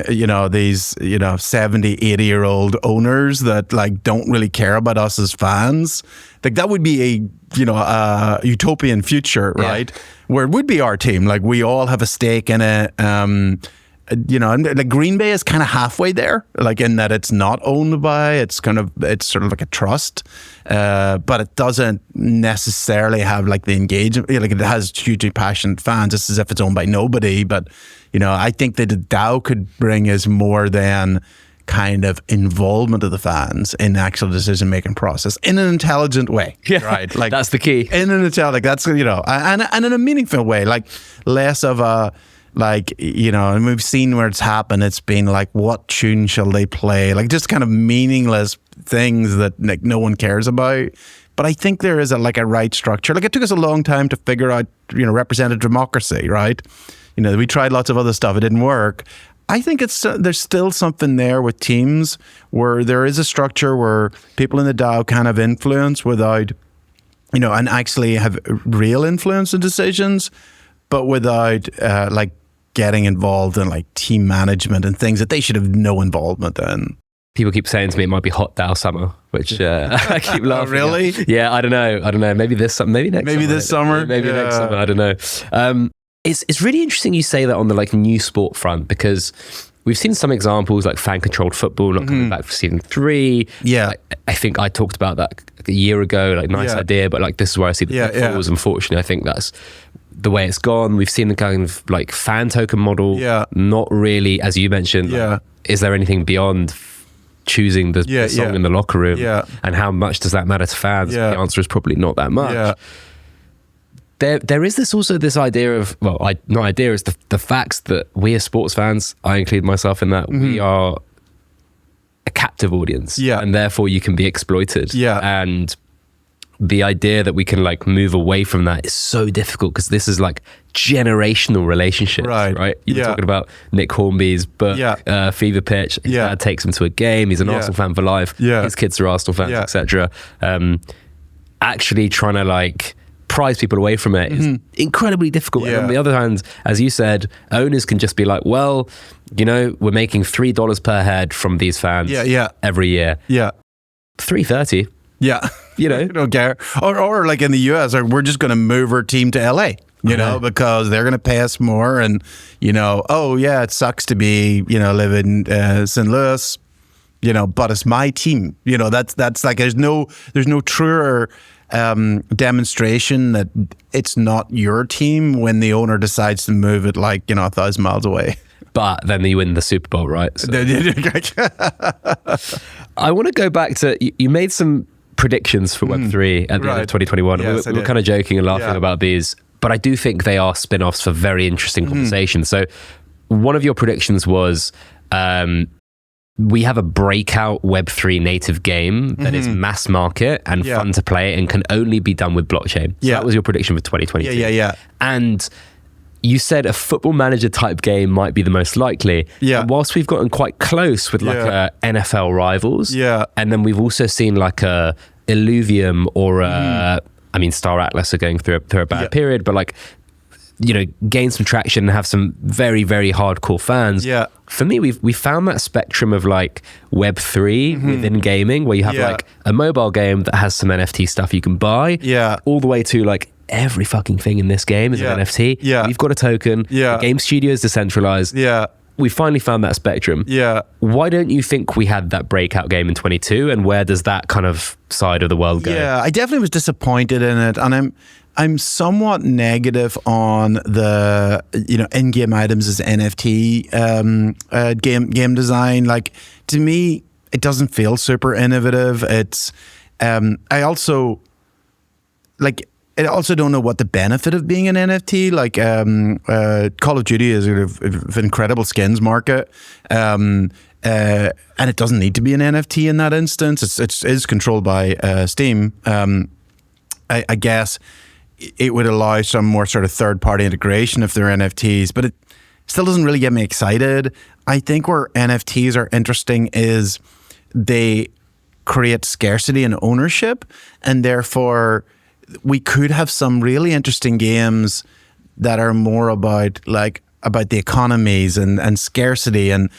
you know, these, you know, 70, 80-year-old owners that like don't really care about us as fans. Like, that would be a, you know, utopian future, right? Yeah. Where it would be our team. Like, we all have a stake in it. You know, and like Green Bay is kind of halfway there, like in that it's not owned by, it's sort of like a trust, but it doesn't necessarily have like the engagement. Like, it has hugely passionate fans, just as if it's owned by nobody. But, you know, I think that the DAO could bring is more than kind of involvement of the fans in the actual decision-making process in an intelligent way. Yeah, right. Like, that's the key. In an intelligent, like, that's, you know, and in a meaningful way, like less of a, like, you know, and we've seen where it's happened. It's been like, what tune shall they play? Like, just kind of meaningless things that like no one cares about. But I think there is a right structure. Like, it took us a long time to figure out, you know, representative democracy, right? You know, we tried lots of other stuff. It didn't work. I think there's still something there with teams where there is a structure where people in the DAO can have influence without, you know, and actually have real influence in decisions, but without like getting involved in like team management and things that they should have no involvement in. People keep saying to me it might be hot DAO summer, which I keep laughing. Oh, really? At. Yeah, I don't know. Maybe this summer. Maybe next summer. Maybe next summer. I don't know. It's really interesting you say that on the like new sport front, because we've seen some examples like fan-controlled football not coming back for season 3. Yeah. I think I talked about that a year ago, like nice idea, but like this is where I see the pitfalls. Unfortunately, I think that's the way it's gone. We've seen the kind of like fan token model. Yeah. Not really, as you mentioned. Like, is there anything beyond choosing the song in the locker room? Yeah. And how much does that matter to fans? The answer is probably not that much. Yeah. There is this idea of, it's the facts that we as sports fans, I include myself in that, we are a captive audience. Yeah. And therefore you can be exploited. Yeah. And the idea that we can like move away from that is so difficult, because this is like generational relationships, right? You're talking about Nick Hornby's fever pitch. His dad takes him to a game. He's an Arsenal fan for life. Yeah. His kids are Arsenal fans, etc. Actually trying to like prize people away from it is incredibly difficult. And on the other hand, as you said, owners can just be like, well, you know, we're making $3 per head from these fans every year. Yeah. $3.30. Yeah. You know, don't care. Or like in the US, we're just going to move our team to LA, you know, because they're going to pay us more. And, you know, oh yeah, it sucks to be, you know, live in St. Louis, you know, but it's my team. You know, that's like, there's no truer demonstration that it's not your team when the owner decides to move it like, you know, 1,000 miles away. But then you win the Super Bowl, right? So. I want to go back to, you made some predictions for Web3 at the end of 2021. Yes, we're kind of joking and laughing about these, but I do think they are spin-offs for very interesting conversations. So one of your predictions was, we have a breakout Web3 native game that is mass market and fun to play and can only be done with blockchain. So that was your prediction for 2022. Yeah. And you said a football manager type game might be the most likely. Yeah. And whilst we've gotten quite close with like NFL rivals, and then we've also seen like a Illuvium or Star Atlas are going through a bad period, but like, you know, gain some traction and have some very, very hardcore fans. Yeah. For me, we found that spectrum of like Web3 within gaming, where you have like a mobile game that has some NFT stuff you can buy, all the way to like every fucking thing in this game is an NFT. Yeah. You've got a token. Yeah. The game studio is decentralized. Yeah. we finally found that spectrum. Yeah. Why don't you think we had that breakout game in 22, and where does that kind of side of the world go? Yeah, I definitely was disappointed in it, and I'm somewhat negative on the in-game items as NFT game design. Like, to me, it doesn't feel super innovative. It's I also don't know what the benefit of being an NFT. Like, Call of Duty is an incredible skins market, and it doesn't need to be an NFT in that instance. It is controlled by Steam. I guess it would allow some more sort of third-party integration if they're NFTs, but it still doesn't really get me excited. I think where NFTs are interesting is they create scarcity and ownership, and therefore we could have some really interesting games that are more about the economies and scarcity and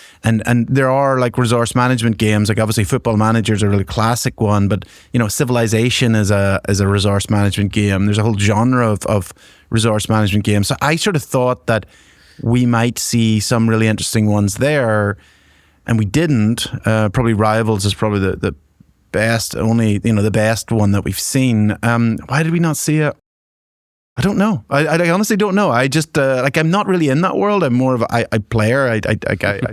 there are like resource management games, like obviously Football Manager is a really classic one, but Civilization is a resource management game. There's a whole genre of resource management games. So I sort of thought that we might see some really interesting ones there, and we didn't. Probably Rivals is probably the best, the best one that we've seen. Why did we not see it? I don't know. I honestly don't know. I just I'm not really in that world. I'm more of a player. I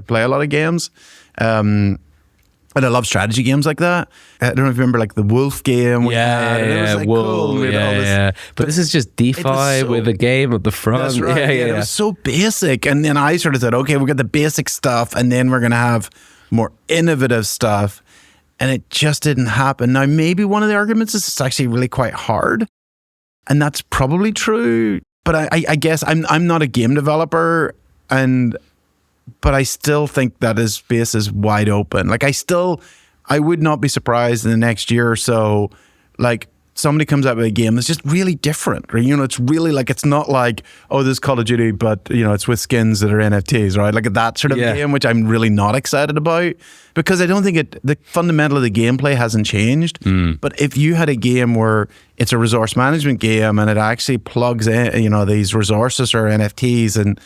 play a lot of games, and I love strategy games like that. I don't know if you remember like the Wolf game. Yeah, Wolf. Cool. Yeah. But this is just DeFi with a game at the front. That's right. Yeah. It was so basic, and then I sort of said, okay, we've got the basic stuff, and then we're gonna have more innovative stuff, and it just didn't happen. Now, maybe one of the arguments is it's actually really quite hard. And that's probably true, but I guess I'm not a game developer, but I still think that his space is wide open. Like I would not be surprised in the next year or so, like somebody comes out with a game that's just really different. Or, it's really like, it's not like, oh, this is Call of Duty, but it's with skins that are NFTs, right? Like that sort of game, which I'm really not excited about, because I don't think the fundamental of the gameplay hasn't changed. But if you had a game where it's a resource management game and it actually plugs in, these resources or NFTs, and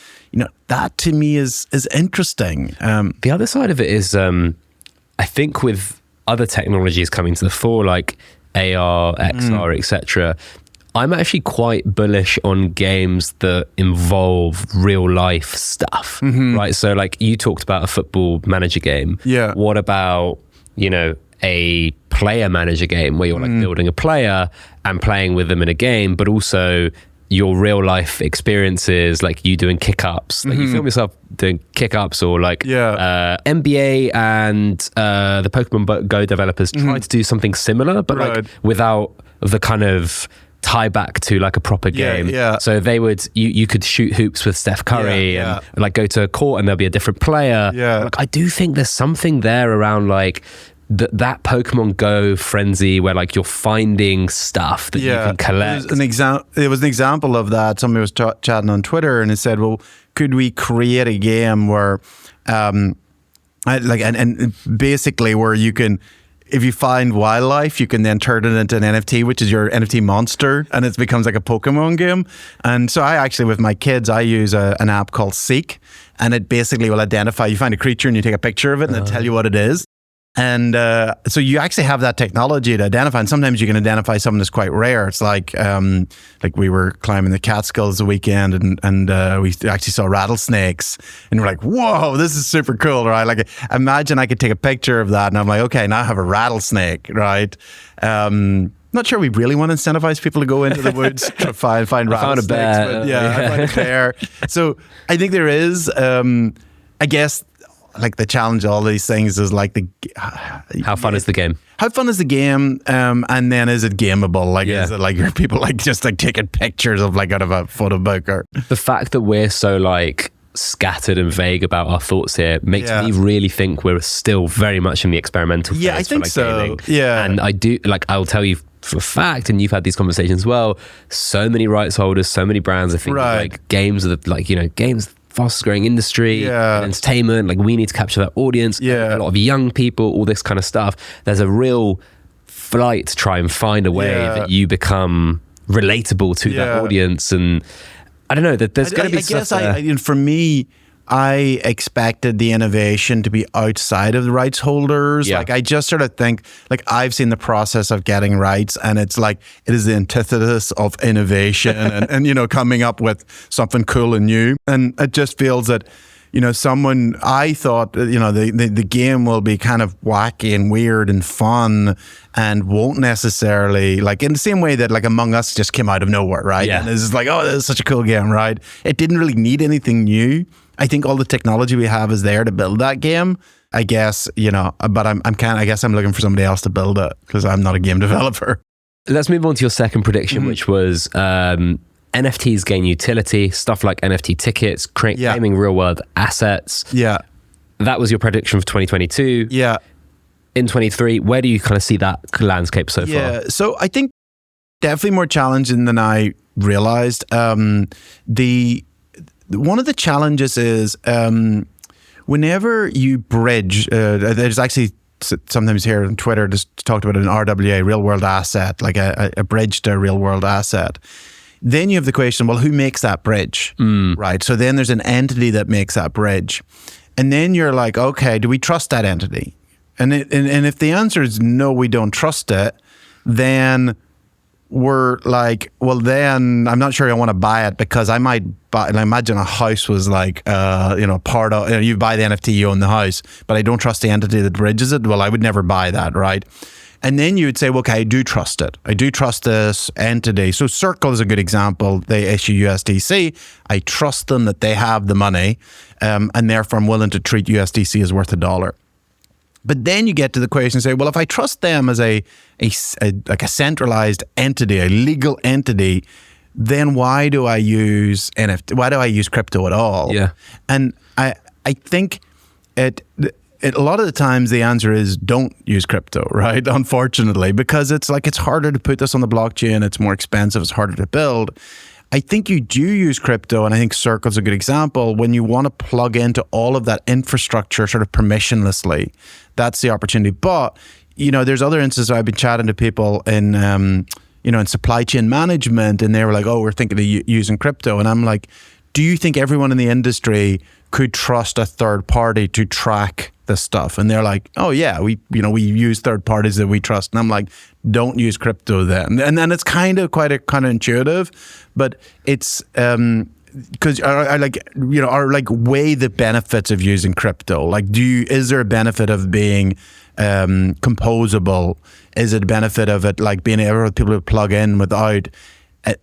that to me is interesting. The other side of it is, I think with other technologies coming to the fore, like AR, XR, etc., I'm actually quite bullish on games that involve real life stuff, right? So like you talked about a Football Manager game. Yeah. What about, a player manager game where you're like building a player and playing with them in a game, but also your real life experiences, like you doing kick-ups, like you film yourself doing kick-ups, or like NBA and the Pokemon Go developers try to do something similar, but like without the kind of tie back to like a proper game. So they would, you could shoot hoops with Steph Curry and like go to a court and there'll be a different player. Like I do think there's something there around like that Pokemon Go frenzy where like you're finding stuff that you can collect. It was an example of that. Somebody was chatting on Twitter and it said, well, could we create a game where and basically where you can, if you find wildlife, you can then turn it into an NFT, which is your NFT monster, and it becomes like a Pokemon game. And so I actually, with my kids, I use an app called Seek, and it basically will identify, you find a creature and you take a picture of it and it'll tell you what it is. And so you actually have that technology to identify, and sometimes you can identify something that's quite rare. It's like we were climbing the Catskills the weekend, and we actually saw rattlesnakes, and we're like, whoa, this is super cool, right? Like, imagine I could take a picture of that, and I'm like, okay, now I have a rattlesnake, right? Not sure we really want to incentivize people to go into the woods to find rattlesnakes. But I found a bear. So I think there is, I guess, like the challenge of all these things is like how fun is the game? How fun is the game? And then is it gameable? Like, is it like are people like just like taking pictures of like out of a photo book? Or the fact that we're so like scattered and vague about our thoughts here makes me really think we're still very much in the experimental phase. I think so. Gaming. And I do, like, I'll tell you for a fact, and you've had these conversations as well, so many rights holders, so many brands, I think like games are like, games fastest growing industry and entertainment, like we need to capture that audience, a lot of young people, all this kind of stuff. There's a real flight to try and find a way that you become relatable to that audience. And I don't know, that there's going to be stuff. For me, I expected the innovation to be outside of the rights holders. Yeah. Like I just sort of think, like I've seen the process of getting rights, and it's like it is the antithesis of innovation and you know, coming up with something cool and new. And it just feels that, you know, I thought, you know, the game will be kind of wacky and weird and fun and won't necessarily, like in the same way that like Among Us just came out of nowhere, right? Yeah. And it's like, oh, this is such a cool game, right? It didn't really need anything new. I think all the technology we have is there to build that game. I guess, you know, but I guess I'm looking for somebody else to build it because I'm not a game developer. Let's move on to your second prediction, which was NFTs gain utility, stuff like NFT tickets, claiming real world assets. Yeah. That was your prediction for 2022. Yeah. In 23, where do you kind of see that landscape so far? Yeah. So I think definitely more challenging than I realized. One of the challenges is whenever you bridge, there's actually sometimes here on Twitter just talked about an RWA, real world asset, like a bridge to a real world asset. Then you have the question, well, who makes that bridge, right? So then there's an entity that makes that bridge. And then you're like, okay, do we trust that entity? And if the answer is no, we don't trust it, then we're like, well, then I'm not sure I want to buy it because I might buy, and I imagine a house was like, you know, part of, you know, you buy the NFT, you own the house, but I don't trust the entity that bridges it. Well, I would never buy that, right? And then you would say, well, okay, I do trust it. I do trust this entity. So Circle is a good example. They issue USDC. I trust them that they have the money, and therefore I'm willing to treat USDC as worth $1. But then you get to the question and say, well, if I trust them as a centralized entity, a legal entity, then why do I use NFT? Why do I use crypto at all? Yeah. And I think a lot of the times the answer is don't use crypto, right? Unfortunately, because it's harder to put this on the blockchain. It's more expensive. It's harder to build. I think you do use crypto, and I think Circle's a good example, when you want to plug into all of that infrastructure sort of permissionlessly. That's the opportunity. But, you know, there's other instances I've been chatting to people in, you know, in supply chain management, and they were like, oh, we're thinking of using crypto. And I'm like, do you think everyone in the industry could trust a third party to track this stuff? And they're like, oh yeah, we use third parties that we trust. And I'm like, don't use crypto then. And then it's kind of intuitive, but it's because I weigh the benefits of using crypto. Like, is there a benefit of being composable? Is it a benefit of it like being able for people to plug in without?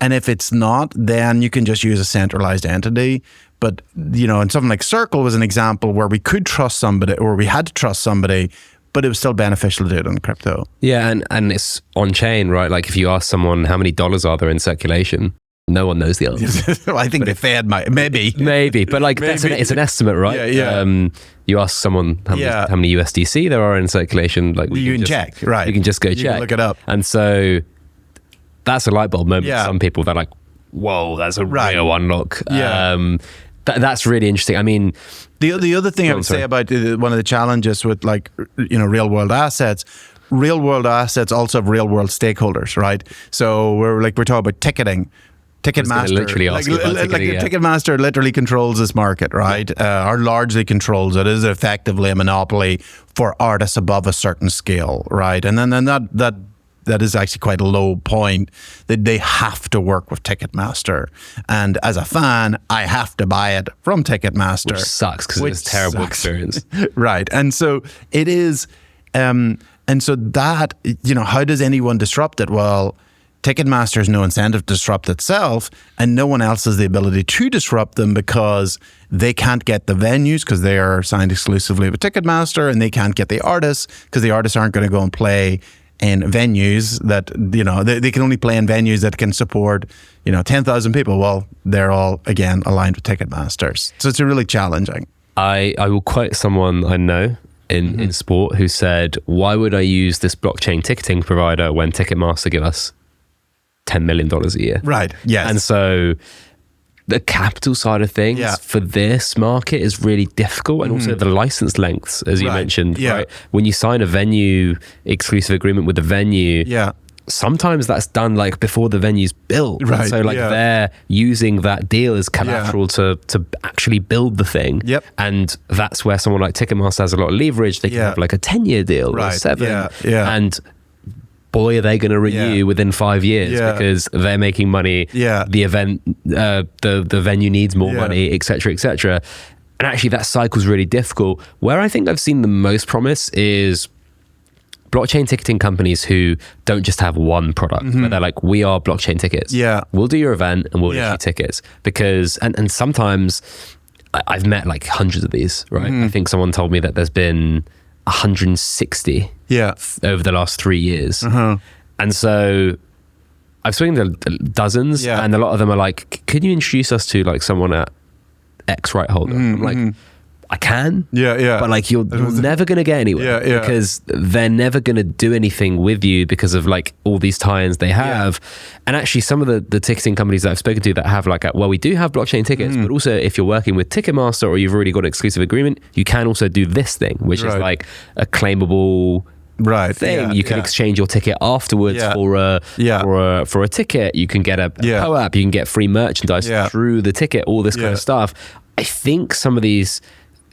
And if it's not, then you can just use a centralized entity. But, you know, and something like Circle was an example where we could trust somebody, or we had to trust somebody, but it was still beneficial to do it on crypto. Yeah, and it's on chain, right? Like if you ask someone how many dollars are there in circulation, no one knows the answer. Well, I think the Fed might, maybe, but like it's an estimate, right? Yeah. You ask someone how many USDC there are in circulation, like you can check, right? You can just go check, can look it up, and so that's a light bulb moment for some people. They're like, "Whoa, that's a real unlock." Yeah. That's really interesting. I mean, the other thing I would say about one of the challenges with, like, you know, real world assets also have real world stakeholders, right? So we're talking about ticketing. Ticketmaster, Ticketmaster literally controls this market, right? Or largely controls it. It is effectively a monopoly for artists above a certain scale, right? And then that is actually quite a low point, that they have to work with Ticketmaster. And as a fan, I have to buy it from Ticketmaster. Which sucks because it's a terrible experience. Right. And so it is, and so that, you know, how does anyone disrupt it? Well, Ticketmaster has no incentive to disrupt itself, and no one else has the ability to disrupt them because they can't get the venues because they are signed exclusively with Ticketmaster, and they can't get the artists because the artists aren't going to go and play in venues that, you know, they can only play in venues that can support, you know, 10,000 people. Well, they're all, again, aligned with Ticketmasters. So it's really challenging. I will quote someone I know in sport who said, why would I use this blockchain ticketing provider when Ticketmaster give us $10 million a year? Right, yes. And so the capital side of things for this market is really difficult, and also the license lengths, as you mentioned, right? When you sign a venue exclusive agreement with the venue, sometimes that's done like before the venue's built. Right. So like they're using that deal as collateral to actually build the thing. Yep. And that's where someone like Ticketmaster has a lot of leverage. They can have like a 10-year deal or 7. And boy, are they going to renew within 5 years because they're making money. The event, the venue needs more money, et cetera, et cetera. And actually that cycle's really difficult. Where I think I've seen the most promise is blockchain ticketing companies who don't just have one product, but they're like, we are blockchain tickets. We'll do your event and we'll issue tickets. Because, and sometimes I've met like hundreds of these, right? I think someone told me that there's been 160 over the last 3 years. And so I've spoken to dozens and a lot of them are like, could you introduce us to like someone at X right holder? I'm like, I can, but like you're never going to get anywhere because they're never going to do anything with you because of like all these tie-ins they have. And actually some of the ticketing companies that I've spoken to that have like, well, we do have blockchain tickets, but also if you're working with Ticketmaster or you've already got an exclusive agreement, you can also do this thing, which is like a claimable thing. You can exchange your ticket afterwards for a ticket. You can get a co-op, you can get free merchandise through the ticket, all this kind of stuff. I think some of these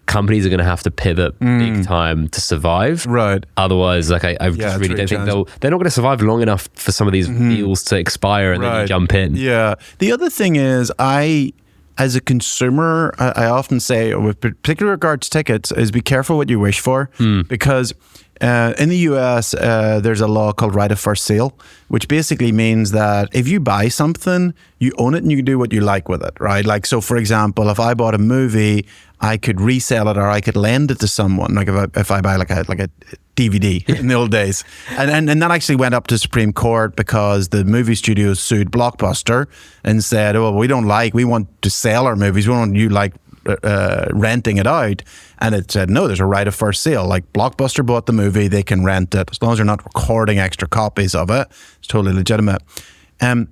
companies are going to have to pivot big time to survive. Otherwise, like I just really don't think they're not going to survive long enough for some of these deals to expire and then you jump in. The other thing is as a consumer, I often say, with particular regard to tickets, is be careful what you wish for because in the US, there's a law called right of first sale, which basically means that if you buy something, you own it and you can do what you like with it, right? Like, so for example, if I bought a movie, I could resell it or I could lend it to someone. Like if I buy like a DVD in the old days. And that actually went up to Supreme Court because the movie studios sued Blockbuster and said, oh, we want to sell our movies. We don't want you like renting it out. And it said, no, there's a right of first sale. Like Blockbuster bought the movie, they can rent it. As long as they're not recording extra copies of it, it's totally legitimate.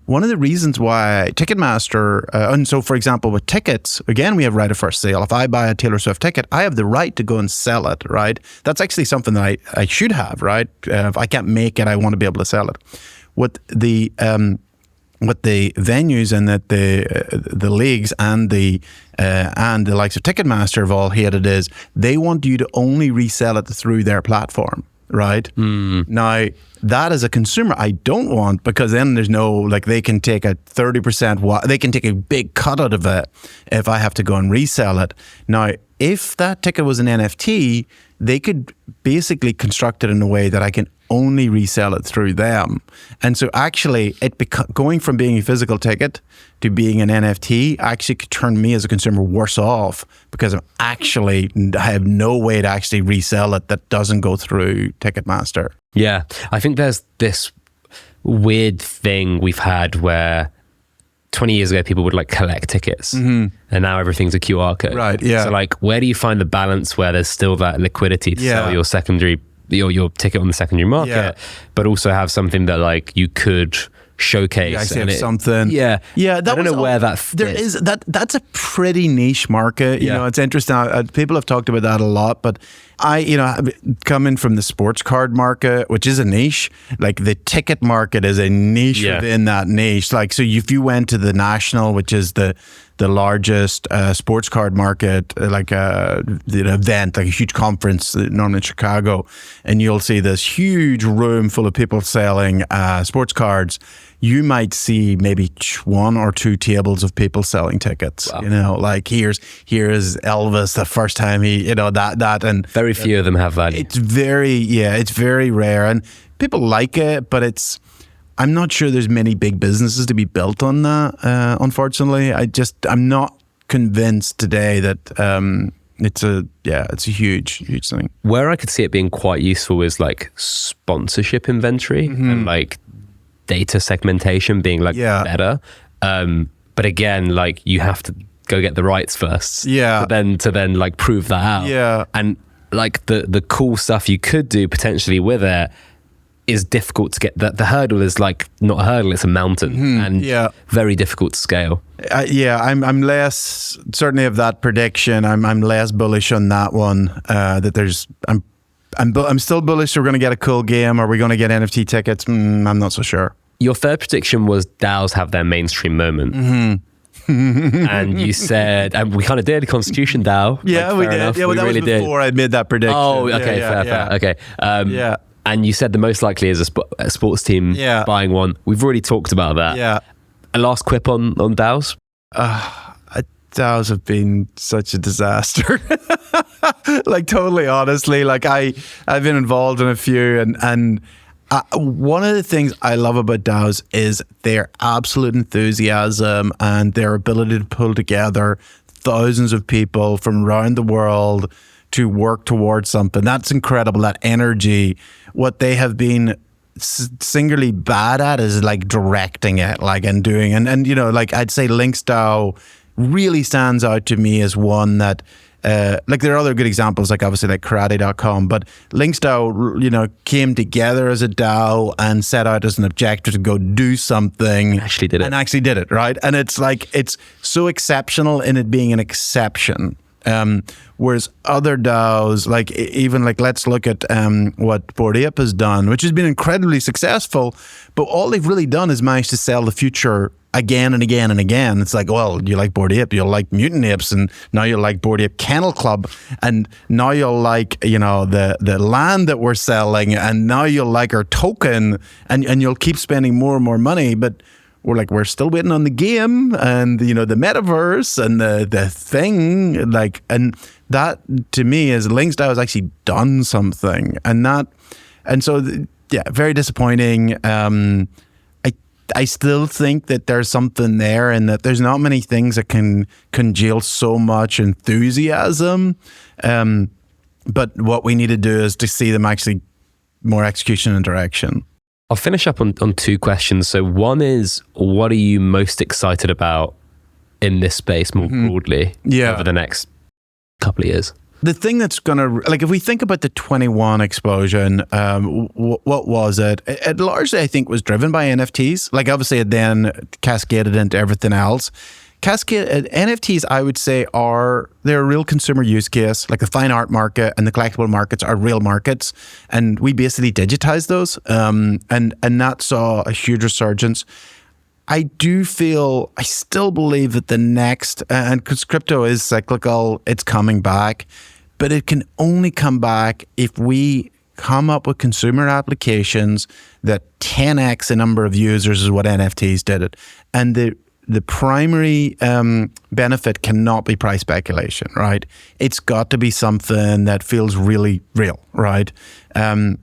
One of the reasons why Ticketmaster, and so for example with tickets, again, we have right of first sale. If I buy a Taylor Swift ticket, I have the right to go and sell it, right? That's actually something that I should have, right? If I can't make it, I want to be able to sell it. What the venues and that the leagues and the likes of Ticketmaster have all hated is they want you to only resell it through their platform, right? Now, that as a consumer, I don't want, because then there's no, like they can take a 30%, they can take a big cut out of it if I have to go and resell it. Now, if that ticket was an NFT, they could basically construct it in a way that I can only resell it through them. And so actually going from being a physical ticket to being an NFT actually could turn me as a consumer worse off because I have no way to actually resell it that doesn't go through Ticketmaster. Yeah, I think there's this weird thing we've had where 20 years ago people would like collect tickets and now everything's a QR code. Right, yeah. So like where do you find the balance where there's still that liquidity to sell your secondary, your ticket on the secondary market, but also have something that like you could showcase something. I don't know where that fits. There is that's a pretty niche market. You know, it's interesting. People have talked about that a lot, but coming from the sports card market, which is a niche, like the ticket market is a niche within that niche. Like, so if you went to the National, which is the largest sports card market, like the event, like a huge conference, normally in Chicago, and you'll see this huge room full of people selling sports cards. You might see maybe 1 or 2 tables of people selling tickets. Wow. You know, like here's Elvis, the first time he, that and very few of them have value. It's very rare, and people like it, but I'm not sure there's many big businesses to be built on that. Unfortunately, I'm not convinced today that it's a huge thing. Where I could see it being quite useful is like sponsorship inventory and like data segmentation being like better. But again, like you have to go get the rights first. To then like prove that out. Yeah. And like the cool stuff you could do potentially with it is difficult to get. The hurdle is like not a hurdle, it's a mountain and very difficult to scale. I'm less, certainly of that prediction, I'm less bullish on that one. I'm I'm still bullish we're going to get a cool game. Are we going to get NFT tickets? I'm not so sure. Your third prediction was DAOs have their mainstream moment. And you said, and we kind of did, Constitution DAO. Yeah, we did. Enough. Yeah, well, that really was before I made that prediction. Oh, okay, fair. Okay. Yeah. And you said the most likely is a sports team buying one. We've already talked about that. Yeah. A last quip on DAOs? DAOs have been such a disaster. Like, totally honestly, like I've been involved in a few, and one of the things I love about DAOs is their absolute enthusiasm and their ability to pull together thousands of people from around the world to work towards something. That's incredible, that energy. What they have been singularly bad at is like directing it, like, and doing, and you know, like I'd say Links DAO really stands out to me as one that like there are other good examples, like obviously like karate.com, but Links DAO, you know, came together as a DAO and set out as an objective to go do something. Actually did it, right? And it's like, it's so exceptional in it being an exception. Whereas other DAOs, like even like, let's look at what Bored Ape has done, which has been incredibly successful, but all they've really done is managed to sell the future again and again and again. It's like, well, you like Bored Ape, you'll like Mutant Apes, and now you'll like Bored Ape Kennel Club, and now you'll like, you know, the land that we're selling, and now you'll like our token, and you'll keep spending more and more money, but we're still waiting on the game and, you know, the metaverse and the thing, like, and that to me is Links DAO has actually done something, and so very disappointing. I still think that there's something there, and that there's not many things that can congeal so much enthusiasm. But what we need to do is to see them actually more execution and direction. I'll finish up on two questions. So one is, what are you most excited about in this space more broadly over the next couple of years? The thing that's going to, like, if we think about the 21 explosion, what was it? It largely, I think, was driven by NFTs. Like, obviously, it then cascaded into everything else. NFTs, I would say, they're a real consumer use case. Like the fine art market and the collectible markets are real markets. And we basically digitized those. And that saw a huge resurgence. I still believe that the next, and because crypto is cyclical, it's coming back, but it can only come back if we come up with consumer applications that 10x the number of users is what NFTs did it. And the primary benefit cannot be price speculation, right? It's got to be something that feels really real, right? You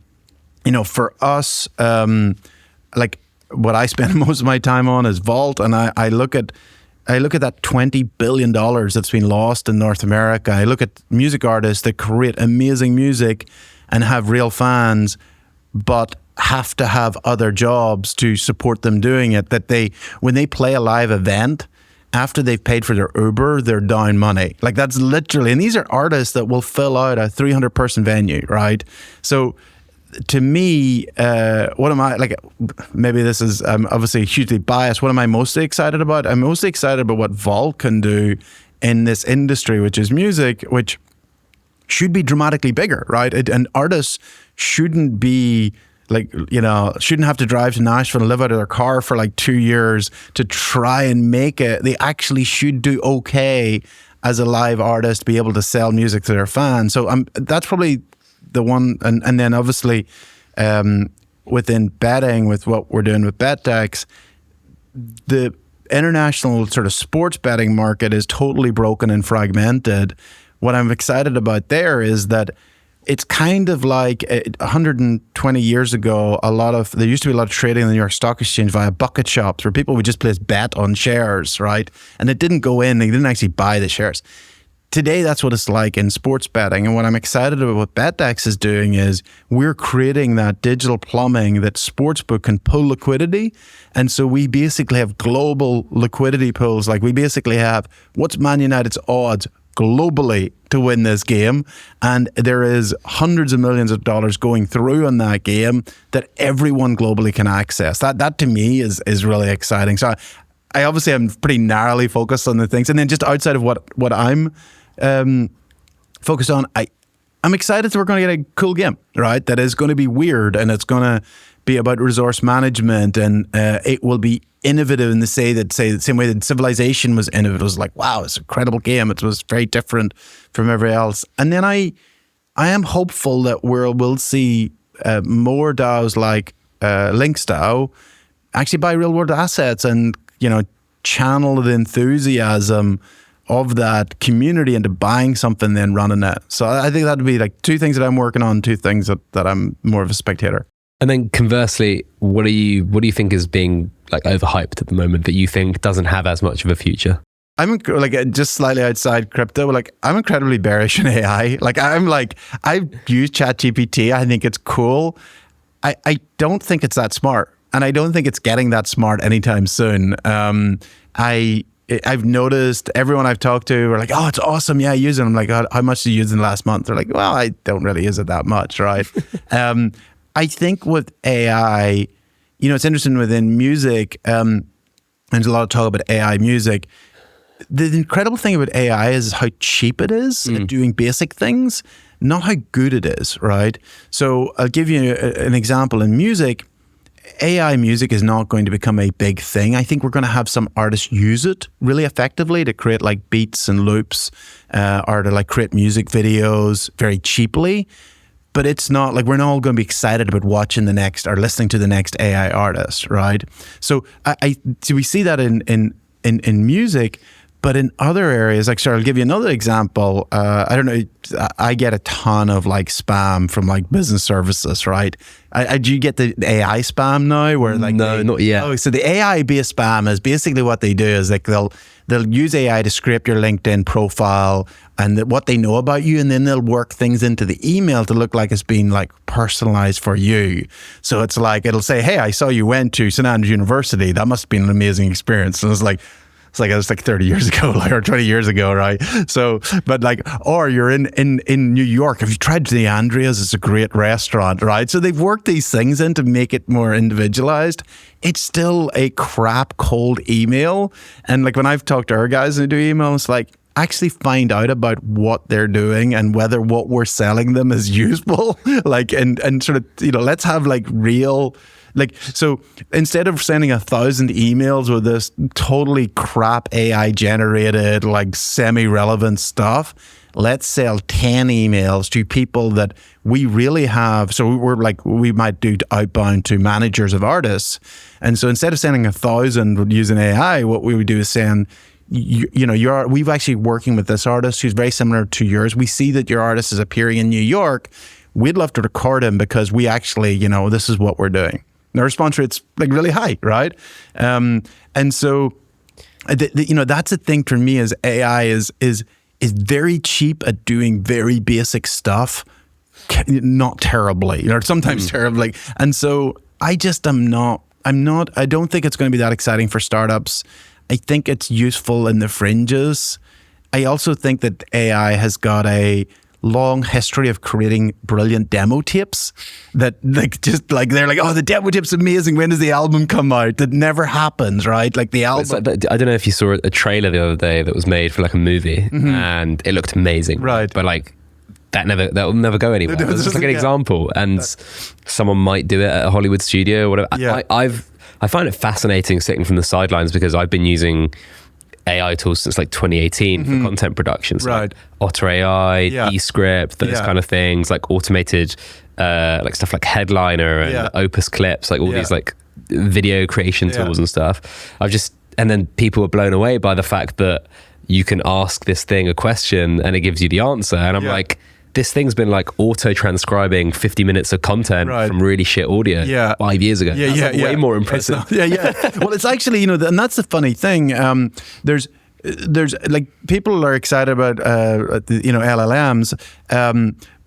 know, for us, like, what I spend most of my time on is Vault, and I look at that $20 billion that's been lost in North America. I look at music artists that create amazing music and have real fans, but have to have other jobs to support them doing it. That when they play a live event, after they've paid for their Uber, they're down money. Like, that's literally, and these are artists that will fill out a 300-person venue, right? So, to me, what am I, like, maybe this is obviously hugely biased. What am I mostly excited about? I'm mostly excited about what Vault can do in this industry, which is music, which should be dramatically bigger, right? And artists shouldn't be, like, you know, shouldn't have to drive to Nashville and live out of their car for like 2 years to try and make it. They actually should do okay as a live artist, be able to sell music to their fans. So that's probably the one, and then obviously within betting, with what we're doing with BetDEX, the international sort of sports betting market is totally broken and fragmented. What I'm excited about there is that it's kind of like 120 years ago, there used to be a lot of trading in the New York Stock Exchange via bucket shops where people would just place bet on shares, right? And it didn't go in, they didn't actually buy the shares. Today, that's what it's like in sports betting. And what I'm excited about what BetDEX is doing is we're creating that digital plumbing that sportsbook can pull liquidity. And so we basically have global liquidity pools. Like, we basically have, what's Man United's odds globally to win this game? And there is hundreds of millions of dollars going through on that game that everyone globally can access. That to me is really exciting. So I obviously am pretty narrowly focused on the things. And then just outside of what I'm focused on, I'm excited that we're going to get a cool game, right? That is going to be weird, and it's going to be about resource management, and it will be innovative in the same way that Civilization was innovative. It was like, wow, it's an incredible game. It was very different from everybody else. And then I am hopeful that we'll see more DAOs like Link's DAO actually buy real world assets and, channel the enthusiasm of that community into buying something, then running it. So I think that'd be like two things that I'm working on, two things that I'm more of a spectator. And then conversely, what do you think is being like overhyped at the moment that you think doesn't have as much of a future? I'm just slightly outside crypto. Like, I'm incredibly bearish in AI. I've used ChatGPT. I think it's cool. I don't think it's that smart, and I don't think it's getting that smart anytime soon. I've noticed everyone I've talked to are like, oh, it's awesome. Yeah, I use it. I'm like, how much did you use in the last month? They're like, well, I don't really use it that much, right? I think with AI, it's interesting within music, there's a lot of talk about AI music. The incredible thing about AI is how cheap it is at doing basic things, not how good it is, right? So I'll give you an example. In music, AI music is not going to become a big thing. I think we're going to have some artists use it really effectively to create like beats and loops, or to like create music videos very cheaply. But it's not like we're not all going to be excited about watching the next or listening to the next AI artist, right? So so we see that in music, but in other areas, like, sorry, I'll give you another example. I don't know, I get a ton of like spam from like business services, right? Do you get the AI spam now? Where like no, not yet. Oh, so the AI-based spam is basically what they do is like they'll use AI to scrape your LinkedIn profile and what they know about you, and then they'll work things into the email to look like it's been like personalized for you. So it's like, it'll say, hey, I saw you went to St. Andrews University. That must have been an amazing experience. And it was like 30 years ago, or 20 years ago, right? So, but like, or you're in New York. Have you tried the Andrea's? It's a great restaurant, right? So they've worked these things in to make it more individualized. It's still a crap cold email. And like when I've talked to our guys who do email, it's like, actually find out about what they're doing and whether what we're selling them is useful. Like, and sort of, let's have like real, like, so instead of sending 1,000 emails with this totally crap AI generated, like semi-relevant stuff, let's sell 10 emails to people that we really have. So we might do outbound to managers of artists. And so instead of sending 1,000 using AI, what we would do is send, we've actually working with this artist who's very similar to yours. We see that your artist is appearing in New York. We'd love to record him because we actually, this is what we're doing. And the response rate's like really high, right? And so, that's the thing for me is AI is very cheap at doing very basic stuff, not terribly, sometimes terribly. And so I just I don't think it's going to be that exciting for startups. I think it's useful in the fringes. I also think that AI has got a long history of creating brilliant demo tapes that they're like, oh, the demo tape's amazing. When does the album come out? That never happens, right? Like the album. Like, I don't know if you saw a trailer the other day that was made for like a movie, and it looked amazing. Right. But like that will never go anywhere. It's just like an example, and someone might do it at a Hollywood studio or whatever. Yeah. I find it fascinating sitting from the sidelines because I've been using AI tools since like 2018 for content production. So right. Like Otter AI, Descript, those kind of things, like automated, like stuff like Headliner and Opus Clips, like all these like video creation tools and stuff. And then people were blown away by the fact that you can ask this thing a question and it gives you the answer. And I'm like, this thing's been like auto-transcribing 50 minutes of content from really shit audio 5 years ago. Way more impressive. Well, it's actually, and that's the funny thing. There's like, people are excited about, LLMs,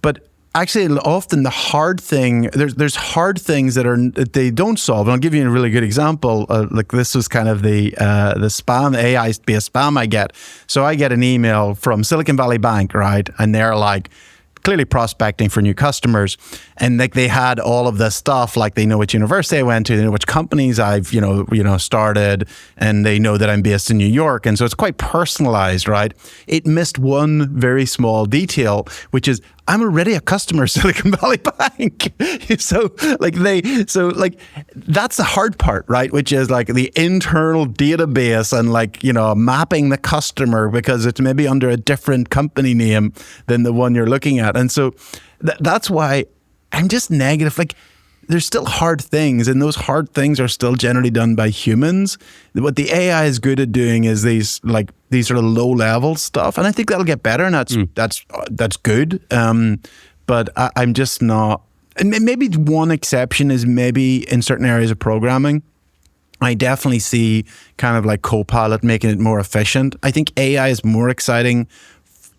but actually often the hard thing, there's hard things that they don't solve. And I'll give you a really good example. Like this was kind of the spam, AI-based spam I get. So I get an email from Silicon Valley Bank, right? And they're like, clearly prospecting for new customers. And like they had all of this stuff, like they know which university I went to, they know which companies I've, started, and they know that I'm based in New York. And so it's quite personalized, right? It missed one very small detail, which is I'm already a customer of Silicon Valley Bank. so that's the hard part, right? Which is like the internal database and mapping the customer because it's maybe under a different company name than the one you're looking at. And so that's why I'm just negative. Like there's still hard things, and those hard things are still generally done by humans. What the AI is good at doing is these sort of low level stuff, and I think that'll get better, and that's good. But I'm just not. And maybe one exception is maybe in certain areas of programming. I definitely see kind of like Copilot making it more efficient. I think AI is more exciting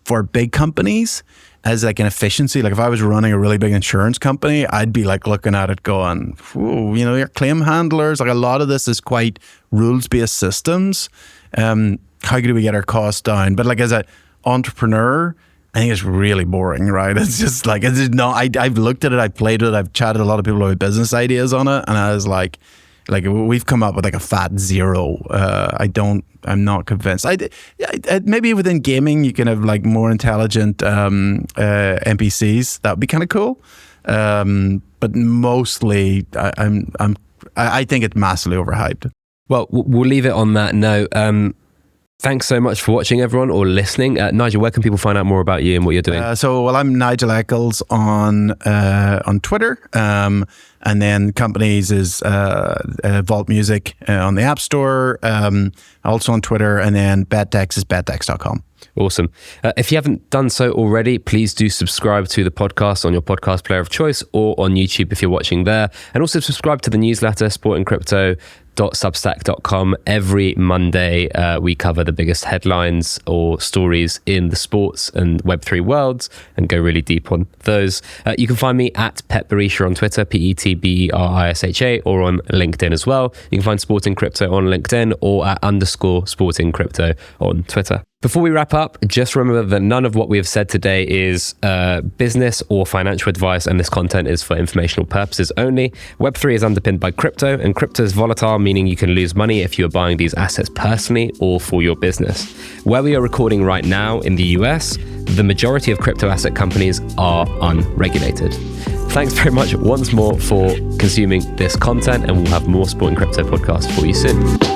for big companies as like an efficiency. Like if I was running a really big insurance company, I'd be like looking at it going, ooh, your claim handlers, like a lot of this is quite rules-based systems. How do we get our costs down? But like as an entrepreneur, I think it's really boring, right? It's just like, it's not, I've looked at it, I've played with it, I've chatted to a lot of people about business ideas on it, and I was like we've come up with like a fat zero. I'm not convinced. Maybe within gaming you can have like more intelligent NPCs. That would be kind of cool. But mostly, I think it's massively overhyped. Well, we'll leave it on that note. Thanks so much for watching, everyone, or listening. Nigel, where can people find out more about you and what you're doing? I'm Nigel Eccles on Twitter. And then companies is Vault Music on the App Store, also on Twitter, and then BetDEX is betdex.com. Awesome. If you haven't done so already, please do subscribe to the podcast on your podcast player of choice or on YouTube if you're watching there. And also subscribe to the newsletter, sportandcrypto.substack.com. Every Monday, we cover the biggest headlines or stories in the sports and Web3 worlds and go really deep on those. You can find me at Pet Barisha on Twitter, PetBerisha, or on LinkedIn as well. You can find Sporting Crypto on LinkedIn or at _Sporting Crypto on Twitter. Before we wrap up, just remember that none of what we have said today is business or financial advice, and this content is for informational purposes only. Web3 is underpinned by crypto, and crypto is volatile, meaning you can lose money if you are buying these assets personally or for your business. Where we are recording right now in the US, the majority of crypto asset companies are unregulated. Thanks very much once more for consuming this content, and we'll have more Sporting Crypto podcasts for you soon.